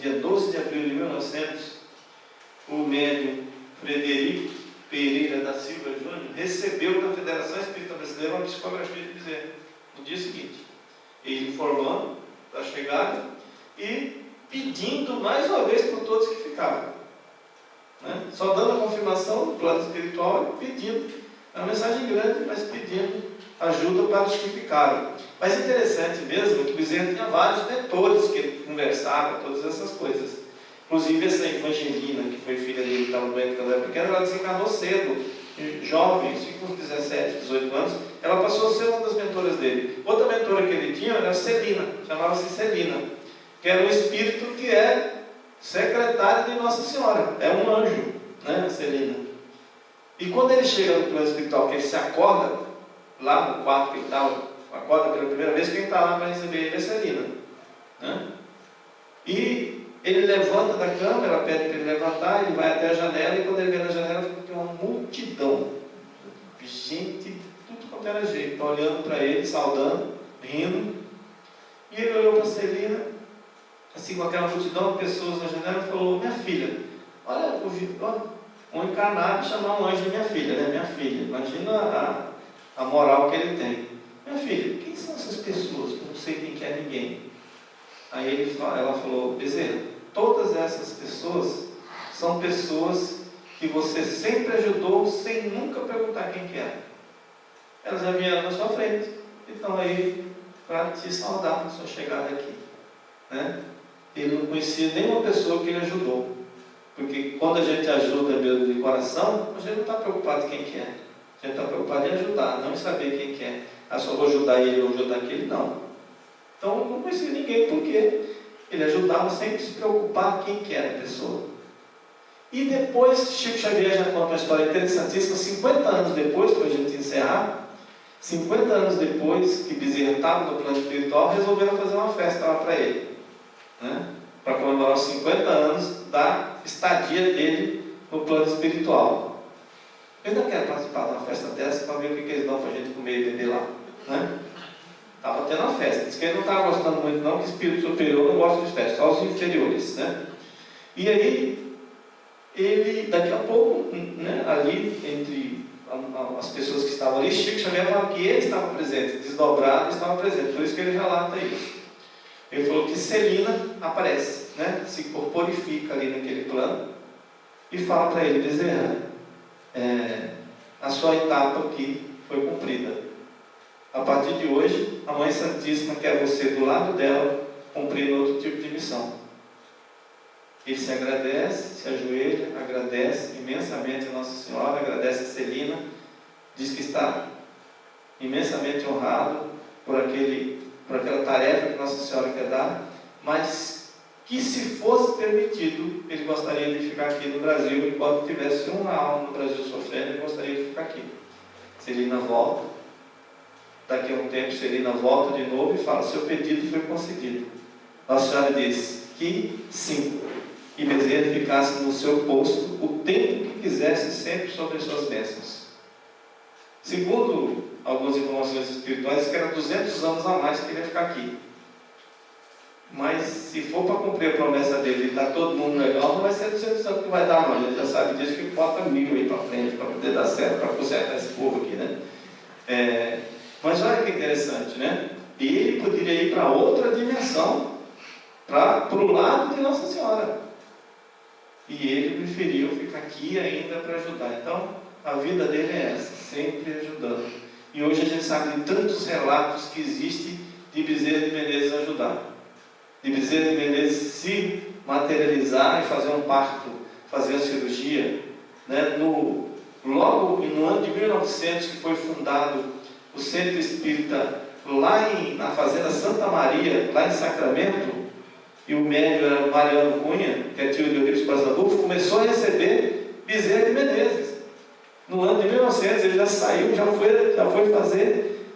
dia 12 de abril de 1900, o médium Frederico Pereira da Silva Júnior recebeu da Federação Espírita Brasileira uma psicografia de Bezerra, no dia seguinte, ele informando da chegada e pedindo mais uma vez por todos que ficavam, né? Só dando a confirmação do plano espiritual e pedindo, é uma mensagem grande, mas pedindo ajuda para os que ficaram. Mas interessante mesmo é que Bezerra tinha vários mentores que conversavam, todas essas coisas. Inclusive essa Evangelina, que foi filha dele, que estava doente quando era pequena, ela desencarnou cedo, jovem, com 17, 18 anos, ela passou a ser uma das mentoras dele. Outra mentora que ele tinha era Celina, chamava-se Celina, que era um espírito que é secretário de Nossa Senhora, é um anjo, né, Celina. E quando ele chega no plano espiritual, que ele se acorda, lá no quarto que ele estava, acorda pela primeira vez, quem está lá para receber ele é Celina, né? E ele levanta da cama, ela pede para ele levantar, ele vai até a janela, e quando ele vê na janela, tem uma multidão, gente de tudo quanto era jeito, olhando para ele, saudando, rindo. E ele olhou para Celina, assim, com aquela multidão de pessoas na janela, e falou: minha filha, olha, um encarnado chamar um anjo de minha filha, né? Minha filha, imagina a moral que ele tem. Minha filha, quem são essas pessoas? Eu não sei quem que é ninguém. Aí ela falou: Bezerra, todas essas pessoas são pessoas que você sempre ajudou sem nunca perguntar quem que é. Elas já vieram na sua frente e estão aí para te saudar na sua chegada aqui, né? Ele não conhecia nenhuma pessoa que ele ajudou, porque quando a gente ajuda mesmo de coração, a gente não está preocupado em quem que é, a gente está preocupado em ajudar, não em saber quem que é. Ah, só vou ajudar ele ou ajudar aquele, não. Então eu não conhecia ninguém, porque ele ajudava sem se preocupar quem que era a pessoa. E depois, Chico Xavier já conta uma história interessantíssima, 50 anos depois, para a gente encerrar, 50 anos depois que Bezerra estava no plano espiritual, resolveram fazer uma festa lá para ele, né? Para comemorar os 50 anos da estadia dele no plano espiritual. Eu ainda quero participar de uma festa dessa para ver o que eles dão para a gente comer e beber lá, né? Estava tendo uma festa. Diz que ele não estava gostando muito não, que espírito superior não gosta de festa, só os inferiores, né? E aí, ele, daqui a pouco, né, ali, entre as pessoas que estavam ali, Chico Xavier falou que ele estava presente, desdobrado estava presente, por isso que ele relata isso. Ele falou que Celina aparece, né, se corporifica ali naquele plano, e fala para ele: Bezerra, a sua etapa aqui foi cumprida. A partir de hoje, a Mãe Santíssima quer você do lado dela, cumprindo outro tipo de missão. Ele se agradece, se ajoelha, agradece imensamente a Nossa Senhora, agradece a Celina, diz que está imensamente honrado por aquela tarefa que Nossa Senhora quer dar, mas que, se fosse permitido, ele gostaria de ficar aqui no Brasil, enquanto tivesse uma alma no Brasil sofrendo, ele gostaria de ficar aqui. Celina volta. Daqui a um tempo, Celina volta de novo e fala: seu pedido foi concedido. Nossa Senhora disse que sim, que Bezerra ficasse no seu posto o tempo que quisesse, sempre sobre as suas bênçãos. Segundo algumas informações espirituais, que era 200 anos a mais que ele ia ficar aqui. Mas se for para cumprir a promessa dele e está todo mundo legal, não vai ser 200 anos que vai dar, não. A gente já sabe disso, que bota 1000 aí para frente para poder dar certo, para consertar esse povo aqui, né? Mas olha que interessante, né? E ele poderia ir para outra dimensão, para o lado de Nossa Senhora. E ele preferiu ficar aqui ainda para ajudar. Então, a vida dele é essa, sempre ajudando. E hoje a gente sabe de tantos relatos que existem de Bezerra de Menezes ajudar. De Bezerra de Menezes se materializar e fazer um parto, fazer a cirurgia, né? Logo no ano de 1900, que foi fundado o Centro Espírita lá na Fazenda Santa Maria, lá em Sacramento, e o médium era Mariano Cunha, que é tio de Eurípides Passadulfo, começou a receber Bezerra de Menezes. No ano de 1900, ele já saiu, já foi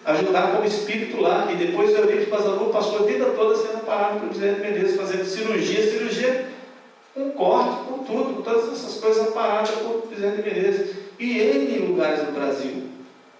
ajudar como espírito lá, e depois o Eurípides Passadulfo passou a vida toda sendo amparado por Bezerra de Menezes, fazendo cirurgia com corte, com tudo, com todas essas coisas amparadas por Bezerra de Menezes. E em lugares do Brasil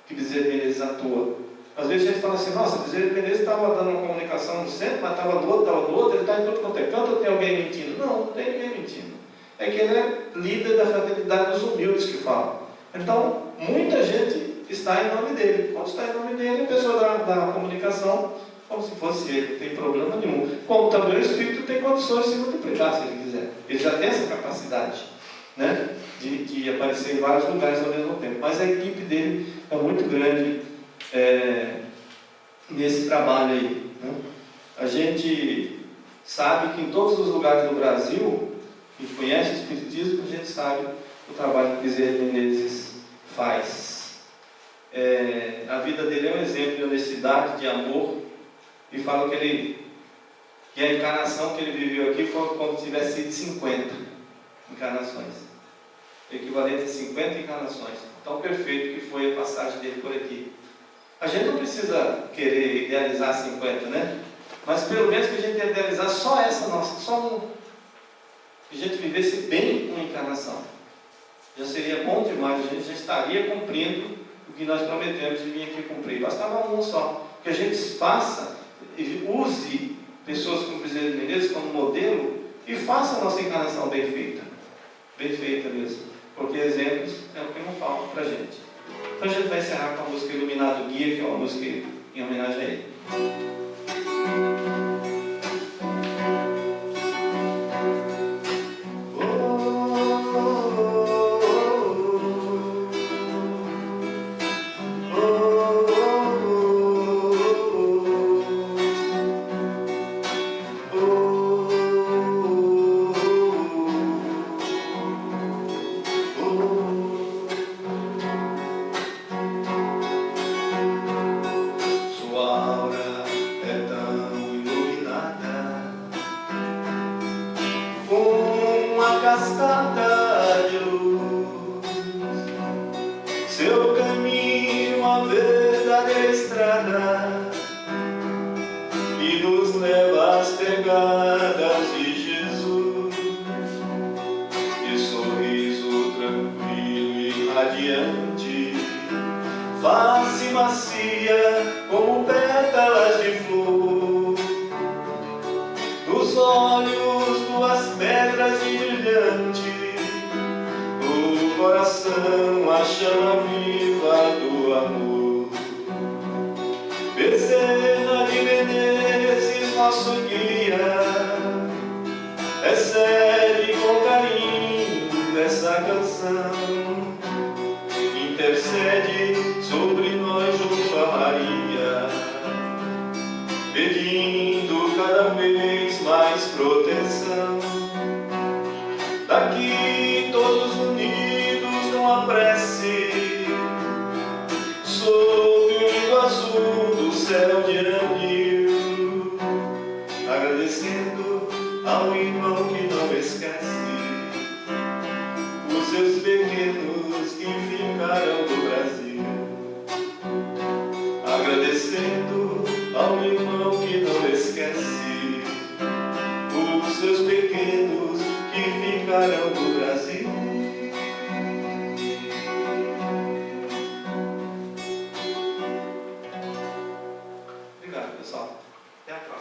que Bezerra de Menezes atua. Às vezes a gente fala assim, nossa, Bezerra de Menezes estava dando uma comunicação no centro, mas estava no outro, ele está em tudo quanto é canto, ou tem alguém mentindo? Não tem ninguém mentindo. É que ele é líder da fraternidade dos humildes que fala. Então, muita gente está em nome dele. Quando está em nome dele, a pessoa da comunicação, como se fosse ele, não tem problema nenhum. Como também o Espírito tem condições de se multiplicar, se ele quiser. Ele já tem essa capacidade, né, de aparecer em vários lugares ao mesmo tempo. Mas a equipe dele é muito grande nesse trabalho aí, né? A gente sabe que em todos os lugares do Brasil, que conhece o Espiritismo, a gente sabe o trabalho que Bezerra de Menezes faz. A vida dele é um exemplo de honestidade, de amor, e fala que a encarnação que ele viveu aqui foi como se tivesse sido 50 encarnações, equivalente a 50 encarnações. Tão perfeito que foi a passagem dele por aqui. A gente não precisa querer idealizar 50, né? Mas pelo menos que a gente idealizar só essa nossa, que a gente vivesse bem uma encarnação. Já seria bom demais, a gente já estaria cumprindo o que nós prometemos de vir aqui cumprir. Bastava um só. Que a gente faça, use pessoas como Bezerra de Menezes como modelo e faça a nossa encarnação bem feita. Bem feita mesmo. Porque exemplos é o que não falta para a gente. Então a gente vai encerrar com a música Iluminado Guia, que é uma música em homenagem a ele. Obrigado, pessoal. Até a próxima.